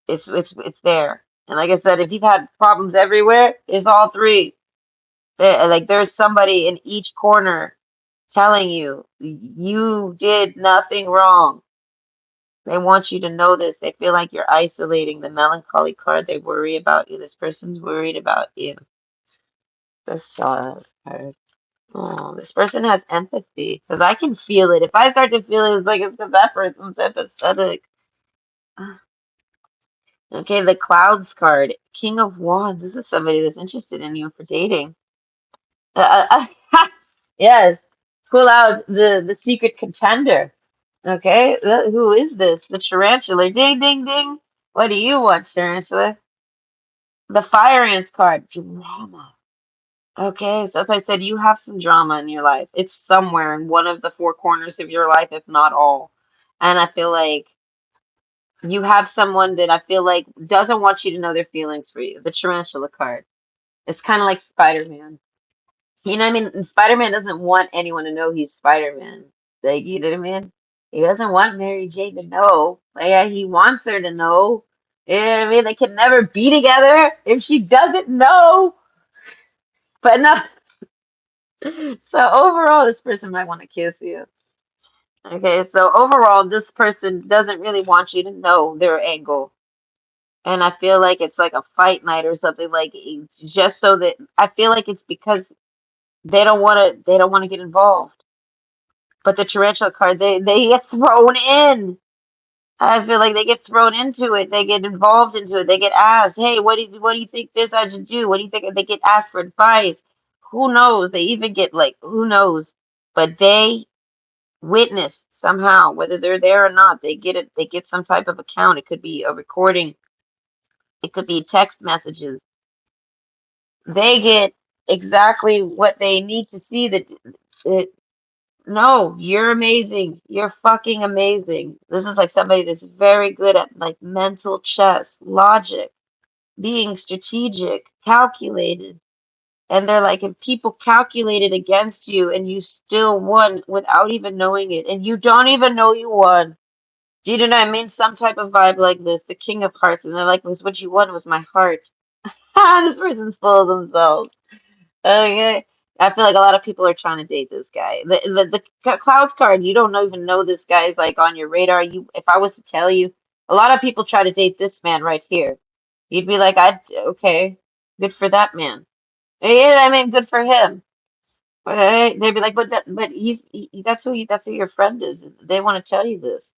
it's there. And like I said, if you've had problems everywhere, it's all three. Like there's somebody in each corner telling you you did nothing wrong. They want you to know this. They feel like you're isolating the melancholy card. They worry about you. This person's worried about you. The Sorrows card. Oh, this person has empathy because I can feel it. If I start to feel it, it's like it's because that person's empathetic. Okay, the Clouds card. King of Wands. This is somebody that's interested in you for dating. Yes. Pull out the secret contender. Okay, who is this? The tarantula. Ding, ding, ding. What do you want, tarantula? The fire ants card. Drama. Okay, so as I said, you have some drama in your life. It's somewhere in one of the four corners of your life, if not all. And I feel like you have someone that I feel like doesn't want you to know their feelings for you. The tarantula card. It's kind of like Spider-Man. You know what I mean? Spider-Man doesn't want anyone to know he's Spider-Man. Like, you know what I mean? He doesn't want Mary Jane to know. Like, yeah, he wants her to know. You know what I mean? They can never be together if she doesn't know. But no. So overall, this person might want to kiss you. Okay, so overall, this person doesn't really want you to know their angle. And I feel like it's like a fight night or something like it's just so that I feel like it's because they don't want to get involved. But the tarantula card, they get thrown in. I feel like they get thrown into it. They get involved into it. They get asked, "Hey, what do you think this I should do? What do you think?" They get asked for advice. Who knows? They even get like, who knows? But they witness somehow, whether they're there or not. They get it. They get some type of account. It could be a recording. It could be text messages. They get exactly what they need to see. That No, you're amazing. You're fucking amazing. This is like somebody that's very good at like mental chess, logic, being strategic, calculated. And they're like, if people calculated against you and you still won without even knowing it, and you don't even know you won. Do you know what I mean? Some type of vibe like this, the King of Hearts, and they're like, was what you won was my heart. This person's full of themselves. Okay. I feel like a lot of people are trying to date this guy. The Clouds card, you don't even know this guy's like on your radar. If I was to tell you, a lot of people try to date this man right here. You'd be like, okay, good for that man. Yeah, I mean, good for him. They'd be like, but that's who your friend is. They want to tell you this.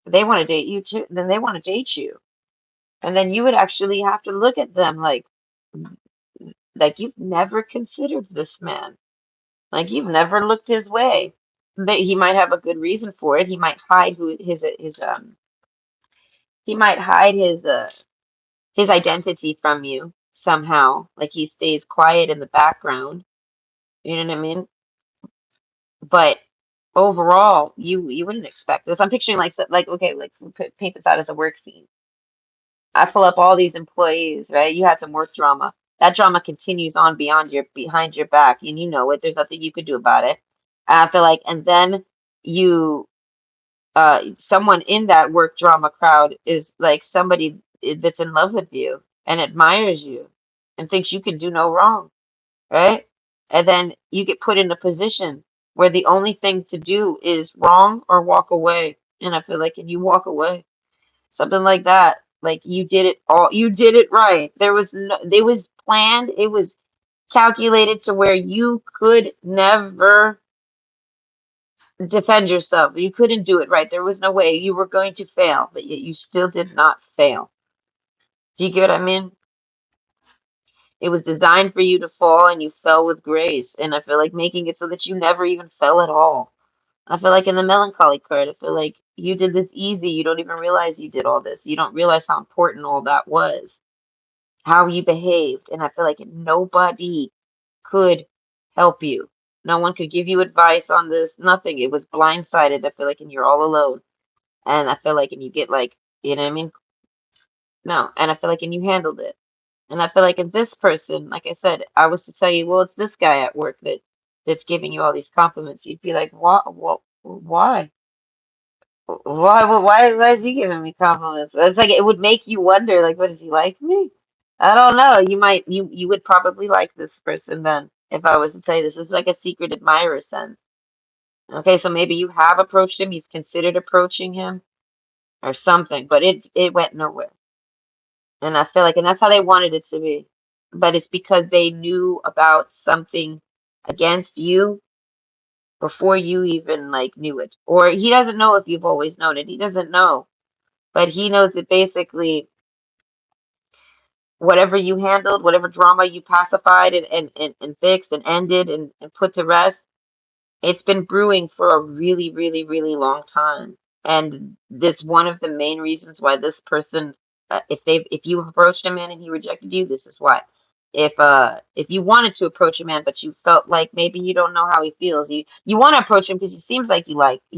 They want to date you too. Then they want to date you, and then you would actually have to look at them like you've never considered this man. Like you've never looked his way. He might have a good reason for it. He might hide who his he might hide his identity from you somehow. Like he stays quiet in the background. You know what I mean? But overall, you wouldn't expect this. I'm picturing like okay, like paint this out as a work scene. I pull up all these employees, right? You had some work drama. That drama continues on behind your back, and you know it. There's nothing you could do about it. I feel like, and then you someone in that work drama crowd is like somebody that's in love with you and admires you and thinks you can do no wrong, right? And then you get put in a position where the only thing to do is wrong or walk away. And I feel like, and you walk away, something like that. Like you did it all, you did it right. It was planned, it was calculated to where you could never defend yourself. You couldn't do it right. There was no way. You were going to fail, but yet you still did not fail. Do you get what I mean? It was designed for you to fall and you fell with grace. And I feel like making it so that you never even fell at all. I feel like in the melancholy card, I feel like you did this easy. You don't even realize you did all this. You don't realize how important all that was. how you behaved. And I feel like nobody could help you. No one could give you advice on this, nothing. It was blindsided, I feel like, and you're all alone. And I feel like, and you get like, you know what I mean? No. And I feel like, and you handled it. And I feel like if this person, like I said, I was to tell you, well, it's this guy at work that's giving you all these compliments, you'd be like, what, why? Why is he giving me compliments? It's like it would make you wonder, like, what does he like me? I don't know. You would probably like this person then, if I was to tell you this is like a secret admirer sense. Okay, so maybe you have approached him, he's considered approaching him or something, but it went nowhere. And I feel like, and that's how they wanted it to be. But it's because they knew about something against you before you even like knew it. Or he doesn't know if you've always known it. He doesn't know. But he knows that basically whatever you handled, whatever drama you pacified and fixed and ended and put to rest, it's been brewing for a really, really, really long time. And this one of the main reasons why this person, if you approached a man and he rejected you, this is why. If you wanted to approach a man but you felt like maybe you don't know how he feels, you want to approach him because he seems like he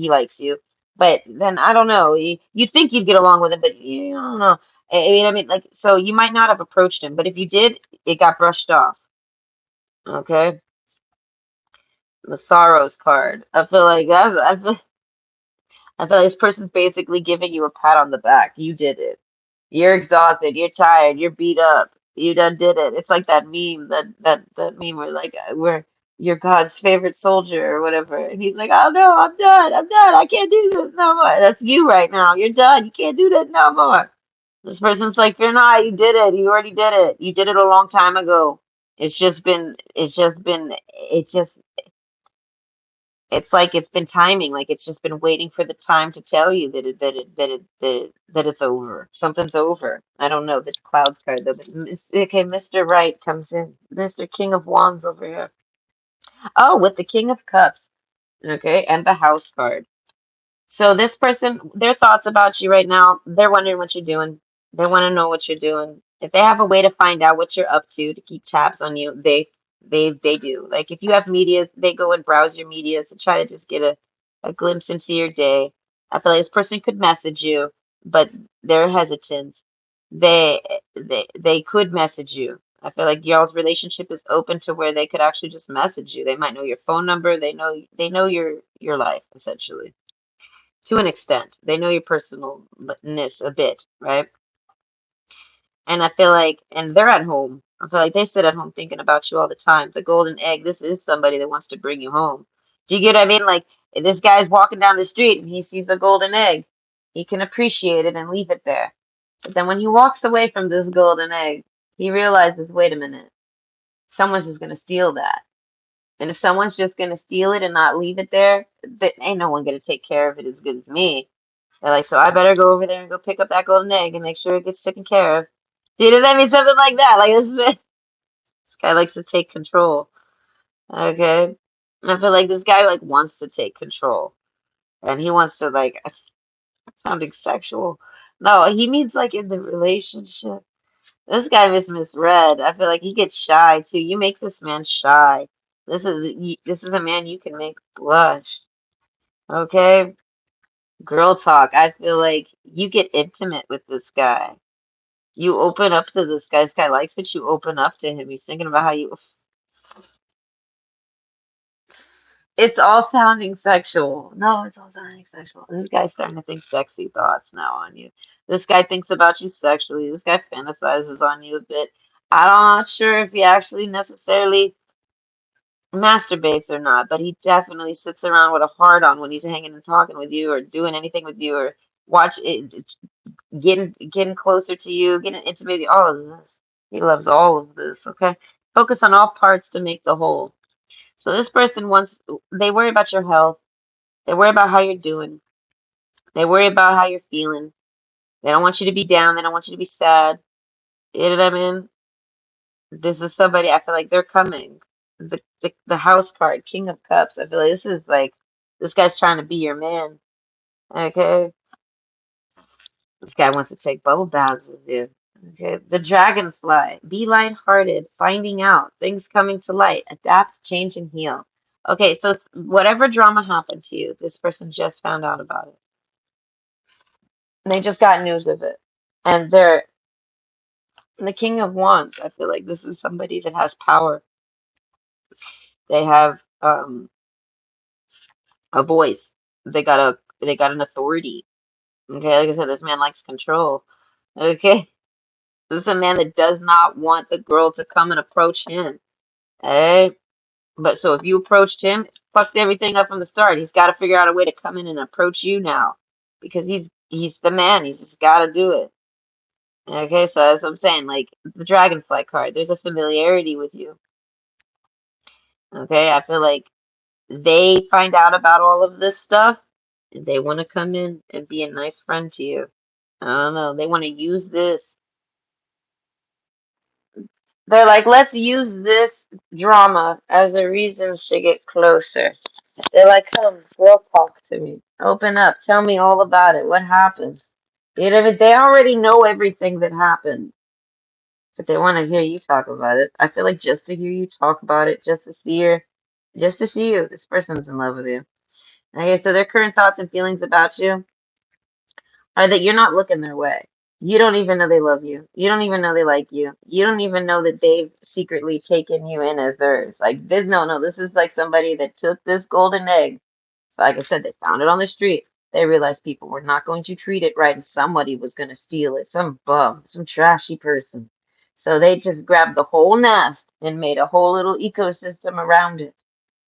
likes you, but then I don't know, you think you'd get along with him, but you don't know. I mean, like, so you might not have approached him, but if you did, it got brushed off. Okay, the sorrows card. I feel like this person's basically giving you a pat on the back. You did it. You're exhausted. You're tired. You're beat up. You done did it. It's like that meme, that meme where like where you're God's favorite soldier or whatever, and he's like, "Oh no, I'm done. I'm done. I can't do this no more." That's you right now. You're done. You can't do that no more. This person's like, "You're not. You did it. You already did it. You did it a long time ago. It's just it's like it's been timing, like it's just been waiting for the time to tell you that it's over. Something's over. I don't know the clouds card though, but okay, Mr. Right comes in. Mr. King of Wands over here. Oh, with the King of Cups. Okay, and the House card. So this person, their thoughts about you right now, they're wondering what you're doing. They want to know what you're doing. If they have a way to find out what you're up to keep tabs on you, they do. Like if you have media, they go and browse your media to try to just get a glimpse into your day. I feel like this person could message you, but they're hesitant. They they could message you. I feel like y'all's relationship is open to where they could actually just message you. They might know your phone number. They know your life essentially to an extent. They know your personalness a bit, right? And I feel like, and they're at home. I feel like they sit at home thinking about you all the time. The golden egg, this is somebody that wants to bring you home. Do you get what I mean? Like, if this guy's walking down the street and he sees a golden egg, he can appreciate it and leave it there. But then when he walks away from this golden egg, he realizes, wait a minute, someone's just going to steal that. And if someone's just going to steal it and not leave it there, then ain't no one going to take care of it as good as me. They're like, so I better go over there and go pick up that golden egg and make sure it gets taken care of. Do you know what I mean? Something like that. Like this guy likes to take control. Okay. I feel like this guy like wants to take control. And he wants to like sounding sexual. No, he means like in the relationship. This guy is misread. I feel like he gets shy too. You make this man shy. This is a man you can make blush. Okay? Girl talk. I feel like you get intimate with this guy. You open up to this guy. This guy likes that you open up to him. He's thinking about how you. It's all sounding sexual. No, it's all sounding sexual. This guy's starting to think sexy thoughts now on you. This guy thinks about you sexually. This guy fantasizes on you a bit. I'm not sure if he actually necessarily masturbates or not, but he definitely sits around with a heart on when he's hanging and talking with you or doing anything with you or watch it, getting closer to you, getting intimate with you, all of this. He loves all of this, okay? Focus on all parts to make the whole. So this person wants, they worry about your health. They worry about how you're doing. They worry about how you're feeling. They don't want you to be down. They don't want you to be sad. You know what I mean? This is somebody I feel like they're coming. The house card, King of Cups. I feel like this is like this guy's trying to be your man. Okay. This guy wants to take bubble baths with you. Okay, the dragonfly. Be lighthearted, finding out, things coming to light, adapt, change, and heal. Okay, so whatever drama happened to you, this person just found out about it. They just got news of it. And they're the King of Wands. I feel like this is somebody that has power. They have a voice. They got an authority. Okay, like I said, this man likes control. Okay. This is a man that does not want the girl to come and approach him. Hey, but so if you approached him, fucked everything up from the start. He's got to figure out a way to come in and approach you now, because he's the man. He's just got to do it. Okay, so as I'm saying, like the Dragonfly card, there's a familiarity with you. Okay, I feel like they find out about all of this stuff and they want to come in and be a nice friend to you. I don't know. They want to use this. They're like, let's use this drama as a reason to get closer. They're like, come, girl, talk to me. Open up. Tell me all about it. What happened? You know, they already know everything that happened, but they want to hear you talk about it. I feel like just to hear you talk about it, just to see her, just to see you, this person's in love with you. Okay, so their current thoughts and feelings about you are that you're not looking their way. You don't even know they love you. You don't even know they like you. You don't even know that they've secretly taken you in as theirs. Like this, no, this is like somebody that took this golden egg. Like I said, they found it on the street. They realized people were not going to treat it right, and somebody was going to steal it. Some bum, some trashy person. So they just grabbed the whole nest and made a whole little ecosystem around it.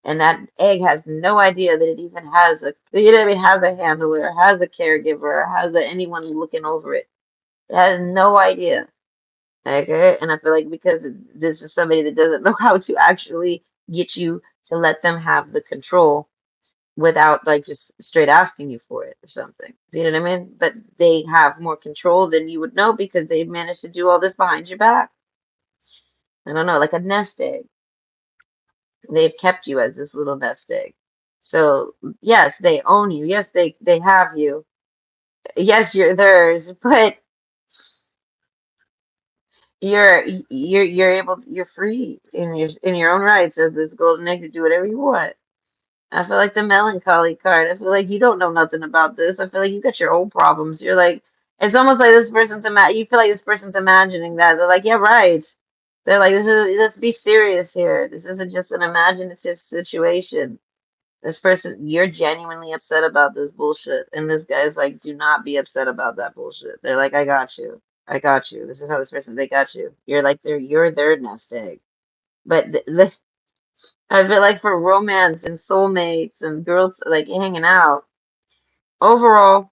And that egg has no idea that it even has a, you know, what I mean, has a handler, has a caregiver, or has anyone looking over it. It has no idea. Okay, and I feel like because this is somebody that doesn't know how to actually get you to let them have the control without like just straight asking you for it or something. You know what I mean? But they have more control than you would know because they've managed to do all this behind your back. I don't know, like a nest egg. They've kept you as this little nest egg. So yes, they own you. Yes, they have you. Yes, you're theirs, but you're able you're free in your own rights as this golden egg to do whatever you want. I feel like the melancholy card. I feel like you don't know nothing about this. I feel like you got your own problems. You're like, it's almost like this person's you feel like this person's imagining that. They're like, yeah, right. They're like, let's be serious here. This isn't just an imaginative situation. This person, you're genuinely upset about this bullshit. And this guy's like, do not be upset about that bullshit. They're like, I got you. I got you. This is how this person, they got you. You're like, you're their nest egg. But I feel like for romance and soulmates and girls like hanging out, overall,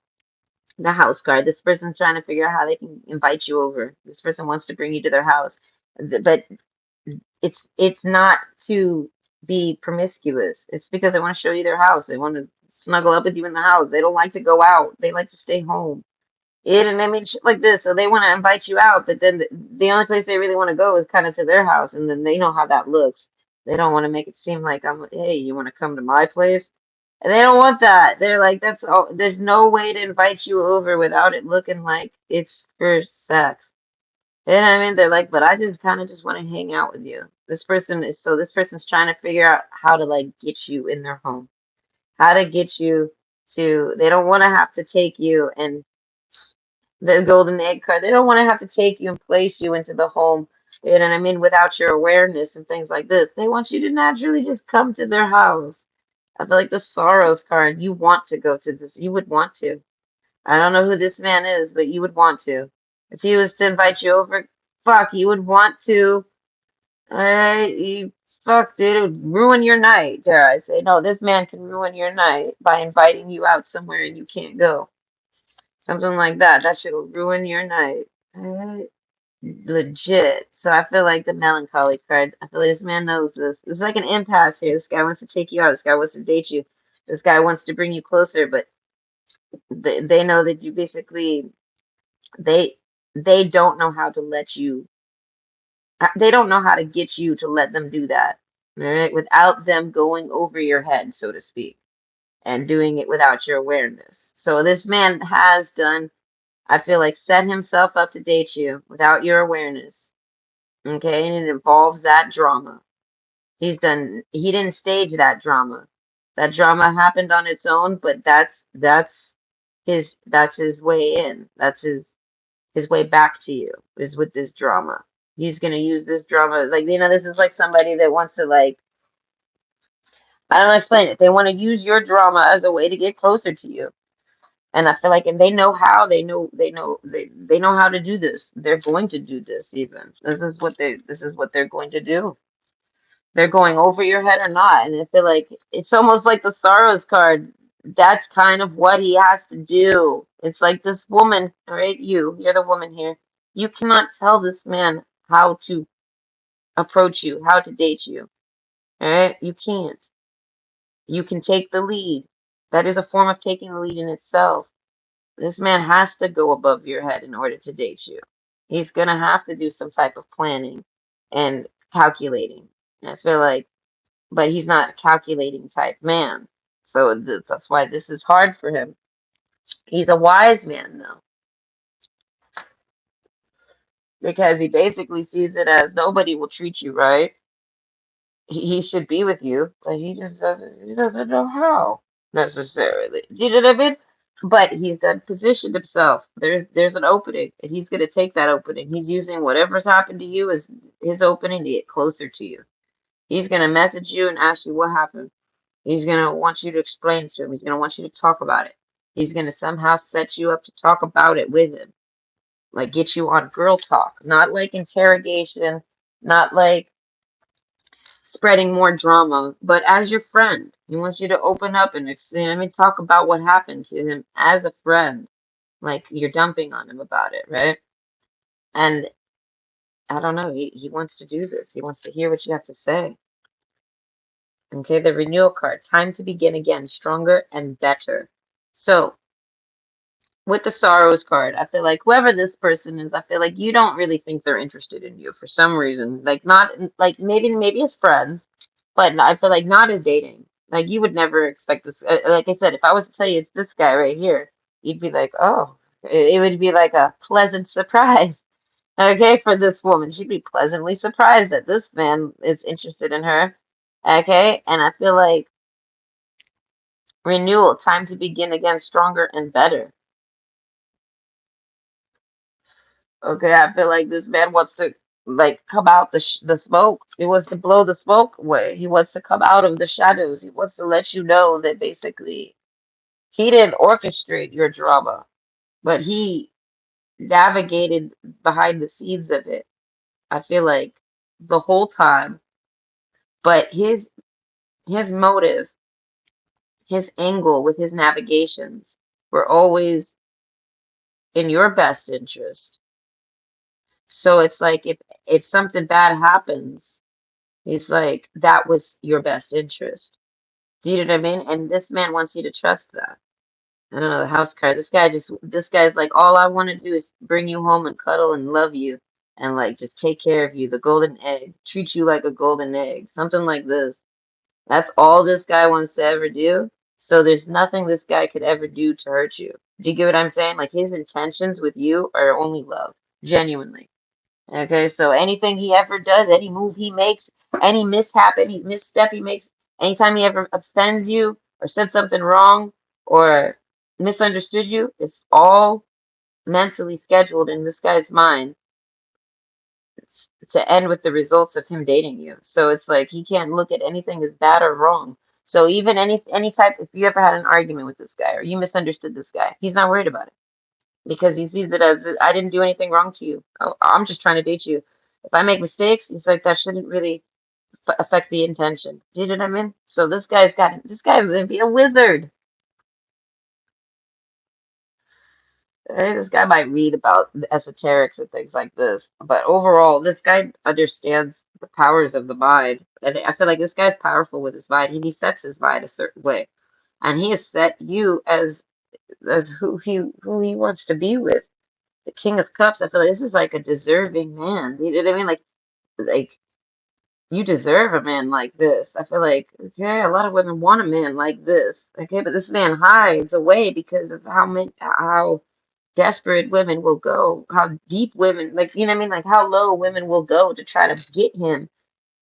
the house card, this person's trying to figure out how they can invite you over. This person wants to bring you to their house. But it's not to be promiscuous. It's because they want to show you their house. They want to snuggle up with you in the house. They don't like to go out. They like to stay home. It and I mean shit like this. So they want to invite you out, but then the only place they really want to go is kind of to their house, and then they know how that looks. They don't want to make it seem like hey, you want to come to my place? And they don't want that. They're like, that's all. There's no way to invite you over without it looking like it's for sex. You know what I mean? They're like, but I just kind of just want to hang out with you. This person's trying to figure out how to like get you in their home, how to get you to, they don't want to have to take you and the golden egg card. They don't want to have to take you and place you into the home, you know what I mean, without your awareness and things like this. They want you to naturally just come to their house. I feel like the sorrows card, you want to go to this. You would want to. I don't know who this man is, but you would want to. If he was to invite you over, fuck, you would want to. Alright, you fuck, dude, it would ruin your night, dare I say. No, this man can ruin your night by inviting you out somewhere and you can't go. Something like that. That shit'll ruin your night. Alright? Legit. So I feel like the melancholy card. I feel like this man knows this. It's like an impasse here. This guy wants to take you out. This guy wants to date you. This guy wants to bring you closer, but they know that you basically they they don't know how to let you. They don't know how to get you to let them do that. All right, without them going over your head, so to speak, and doing it without your awareness. So this man has done. I feel like set himself up to date you without your awareness. Okay, and it involves that drama. He didn't stage that drama. That drama happened on its own, but that's his way in. That's his way back to you is with this drama. He's gonna use this drama, like, this is like somebody that wants to, like, I don't know, explain it. They want to use your drama as a way to get closer to you. And I feel like, and they know how, they know how to do this. They're going to do this even. This is what they're going to do. They're going over your head or not. And I feel like it's almost like the sorrows card. That's kind of what he has to do. It's like this woman, all right? You're the woman here. You cannot tell this man how to approach you, how to date you. All right? You can't. You can take the lead. That is a form of taking the lead in itself. This man has to go above your head in order to date you. He's gonna have to do some type of planning and calculating. And I feel like, but he's not a calculating type man. So that's why this is hard for him. He's a wise man though, because he basically sees it as nobody will treat you right. He should be with you, but he doesn't know how necessarily. Do you know what I mean? But he's done positioned himself. There's an opening, and he's gonna take that opening. He's using whatever's happened to you as his opening to get closer to you. He's gonna message you and ask you what happened. He's gonna want you to explain it to him. He's gonna want you to talk about it. He's gonna somehow set you up to talk about it with him. Like get you on girl talk. Not like interrogation, not like spreading more drama, but as your friend. He wants you to open up and talk about what happened to him as a friend. Like you're dumping on him about it, right? And I don't know, he wants to do this. He wants to hear what you have to say. Okay, the renewal card, time to begin again, stronger and better. So with the sorrows card, I feel like whoever this person is, I feel like you don't really think they're interested in you for some reason. Like not like maybe as friends, but I feel like not as dating. Like you would never expect this. Like I said, if I was to tell you it's this guy right here, you'd be like, oh, it would be like a pleasant surprise. Okay, for this woman, she'd be pleasantly surprised that this man is interested in her. Okay, and I feel like renewal, time to begin again, stronger and better. Okay, I feel like this man wants to like come out the smoke. He wants to blow the smoke away. He wants to come out of the shadows. He wants to let you know that basically he didn't orchestrate your drama, but he navigated behind the scenes of it. I feel like the whole time, but his motive, his angle with his navigations were always in your best interest. So it's like if something bad happens, he's like, that was your best interest. Do you know what I mean? And this man wants you to trust that. I don't know, the house card. This guy's like, all I want to do is bring you home and cuddle and love you and like just take care of you. The golden egg. Treat you like a golden egg. Something like this. That's all this guy wants to ever do. So there's nothing this guy could ever do to hurt you. Do you get what I'm saying? Like his intentions with you are only love. Genuinely. Okay, so anything he ever does, any move he makes, any mishap, any misstep he makes, anytime he ever offends you or said something wrong or misunderstood you, it's all mentally scheduled in this guy's mind to end with the results of him dating you. So it's like he can't look at anything as bad or wrong. So even any type, if you ever had an argument with this guy or you misunderstood this guy, he's not worried about it because he sees it as I didn't do anything wrong to you. Oh, I'm just trying to date you. If I make mistakes, he's like that shouldn't really affect the intention. Do you know what I mean? So this guy's gonna be a wizard. Right? This guy might read about the esoterics and things like this, but overall, this guy understands the powers of the mind, and I feel like this guy's powerful with his mind. He sets his mind a certain way, and he has set you as who he wants to be with. The King of Cups. I feel like this is like a deserving man. You know what I mean? Like you deserve a man like this. I feel like okay, a lot of women want a man like this. Okay, but this man hides away because of how Desperate women will go, how deep women, like, you know what I mean? Like how low women will go to try to get him.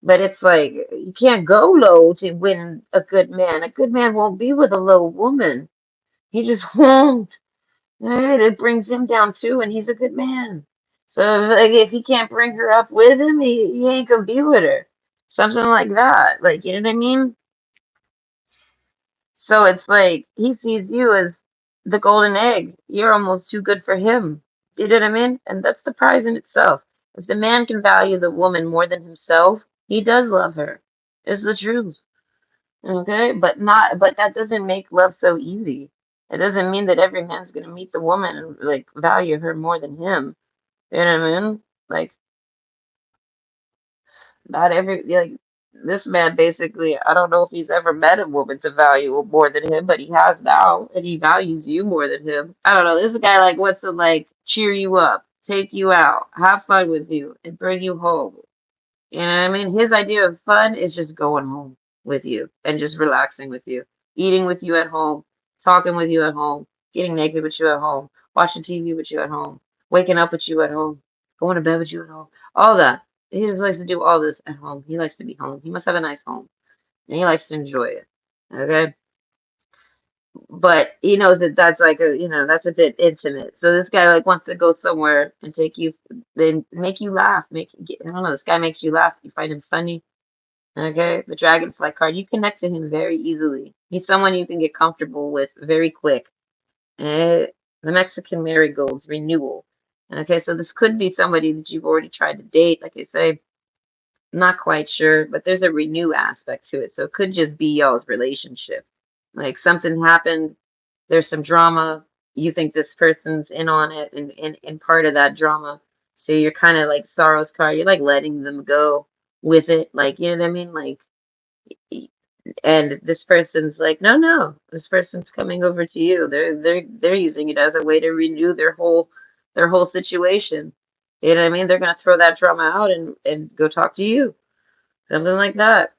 But it's like, you can't go low to win a good man. A good man won't be with a low woman. He just won't. Right? It brings him down too, and he's a good man. So like, if he can't bring her up with him, he ain't gonna be with her. Something like that. Like, you know what I mean? So it's like he sees you as the golden egg. You're almost too good for him. You know what I mean? And that's the prize in itself. If the man can value the woman more than himself, he does love her. It's the truth. Okay? But that doesn't make love so easy. It doesn't mean that every man's gonna meet the woman and like value her more than him. You know what I mean? Like not every like this man basically, I don't know if he's ever met a woman to value more than him, but he has now, and he values you more than him. I don't know. This guy like wants to like cheer you up, take you out, have fun with you, and bring you home. You know what I mean? His idea of fun is just going home with you and just relaxing with you, eating with you at home, talking with you at home, getting naked with you at home, watching TV with you at home, waking up with you at home, going to bed with you at home, all that. He just likes to do all this at home. He likes to be home. He must have a nice home and he likes to enjoy it. Okay. But he knows that that's like a, that's a bit intimate. So this guy like wants to go somewhere and take you, then make you laugh. I don't know. This guy makes you laugh. You find him funny. Okay, the Dragonfly card, you connect to him very easily. He's someone you can get comfortable with very quick. The Mexican Marigold's renewal. Okay, so this could be somebody that you've already tried to date. Like I say, I'm not quite sure, but there's a renew aspect to it. So it could just be y'all's relationship. Like something happened, there's some drama. You think this person's in on it and part of that drama. So you're kind of like Sorrow's card. You're like letting them go with it. Like, you know what I mean? Like, and this person's like, no, no, this person's coming over to you. They're using it as a way to renew their whole situation. You know what I mean? They're gonna throw that drama out and go talk to you. Something like that.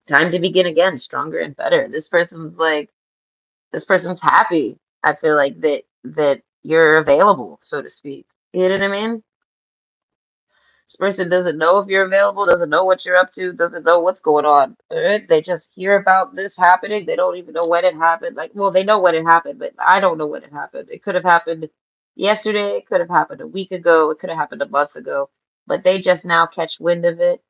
Time to begin again, stronger and better. This person's happy. I feel like that you're available, so to speak. You know what I mean? This person doesn't know if you're available, doesn't know what you're up to, doesn't know what's going on. Alright? They just hear about this happening. They don't even know when it happened. Like, well, they know when it happened, but I don't know when it happened. It could have happened yesterday. It could have happened a week ago. It could have happened a month ago. But they just now catch wind of it,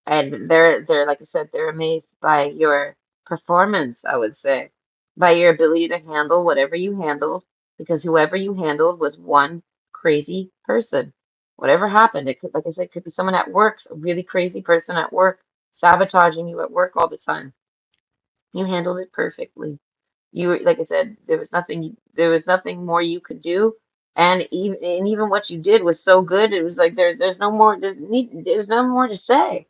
and they're like I said, they're amazed by your performance, I would say, by your ability to handle whatever you handled, because whoever you handled was one crazy person. Whatever happened, it could, like I said, could be someone at work, a really crazy person at work, sabotaging you at work all the time. You handled it perfectly. Like I said, there was nothing more you could do. And even what you did was so good, it was like there's no more to say.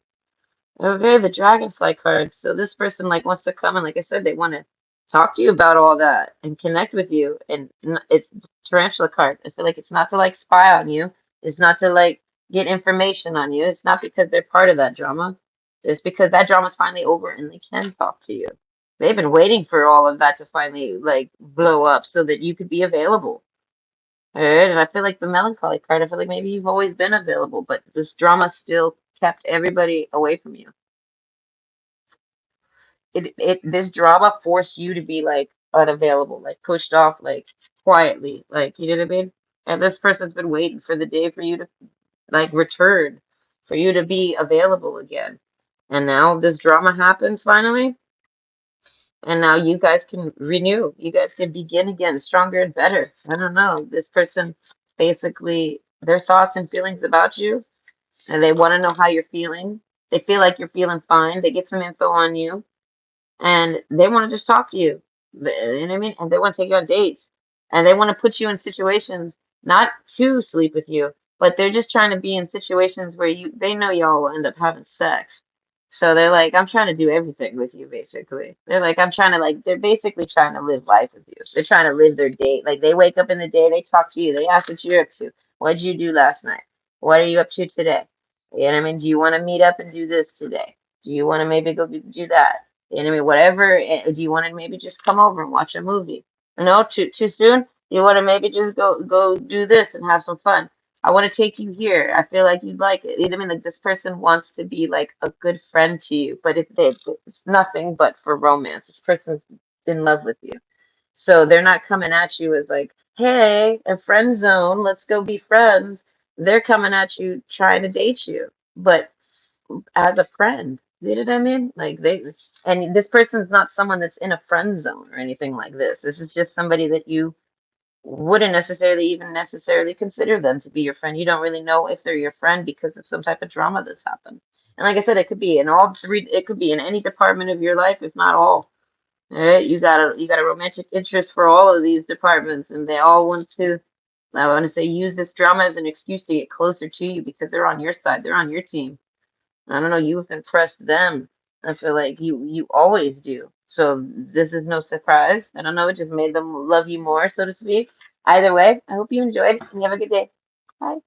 Okay, the Dragonfly card. So this person like wants to come and like I said, they want to talk to you about all that and connect with you. And it's the Tarantula card. I feel like it's not to like spy on you. It's not to like get information on you. It's not because they're part of that drama. It's because that drama's finally over and they can talk to you. They've been waiting for all of that to finally like blow up so that you could be available. All right, and I feel like the melancholy card, I feel like maybe you've always been available, but this drama still kept everybody away from you. This drama forced you to be like unavailable, like pushed off, like quietly, like you know what I mean? And this person's been waiting for the day for you to like return, for you to be available again. And now this drama happens finally, and now you guys can renew. You guys can begin again, stronger and better. I don't know. This person basically their thoughts and feelings about you, and they want to know how you're feeling. They feel like you're feeling fine. They get some info on you and they want to just talk to you. You know what I mean? And they want to take you on dates, and they want to put you in situations not to sleep with you, but they're just trying to be in situations where they know y'all will end up having sex. So they're like, I'm trying to do everything with you, basically. They're like, I'm trying to like, they're basically trying to live life with you. They're trying to live their day. Like they wake up in the day, they talk to you, they ask what you're up to. What did you do last night? What are you up to today? You know what I mean? Do you want to meet up and do this today? Do you want to maybe go do that? You know what I mean? Whatever. Do you want to maybe just come over and watch a movie? No, too soon. You want to maybe just go do this and have some fun. I want to take you here. I feel like you'd like it. You know what I mean? Like this person wants to be like a good friend to you, but it's nothing but for romance. This person's in love with you. So they're not coming at you as like, hey, a friend zone, let's go be friends. They're coming at you trying to date you, but as a friend. You know what I mean? Like and this person's not someone that's in a friend zone or anything like this. This is just somebody that you wouldn't necessarily even necessarily consider them to be your friend. You don't really know if they're your friend because of some type of drama that's happened. And like I said, it could be in all three, it could be in any department of your life, if not all. All right, you got a romantic interest for all of these departments, and they all want to, I want to say, use this drama as an excuse to get closer to you because they're on your side, they're on your team. I don't know, you've impressed them. I feel like you always do. So this is no surprise. I don't know, it just made them love you more, so to speak. Either way, I hope you enjoyed and you have a good day. Bye.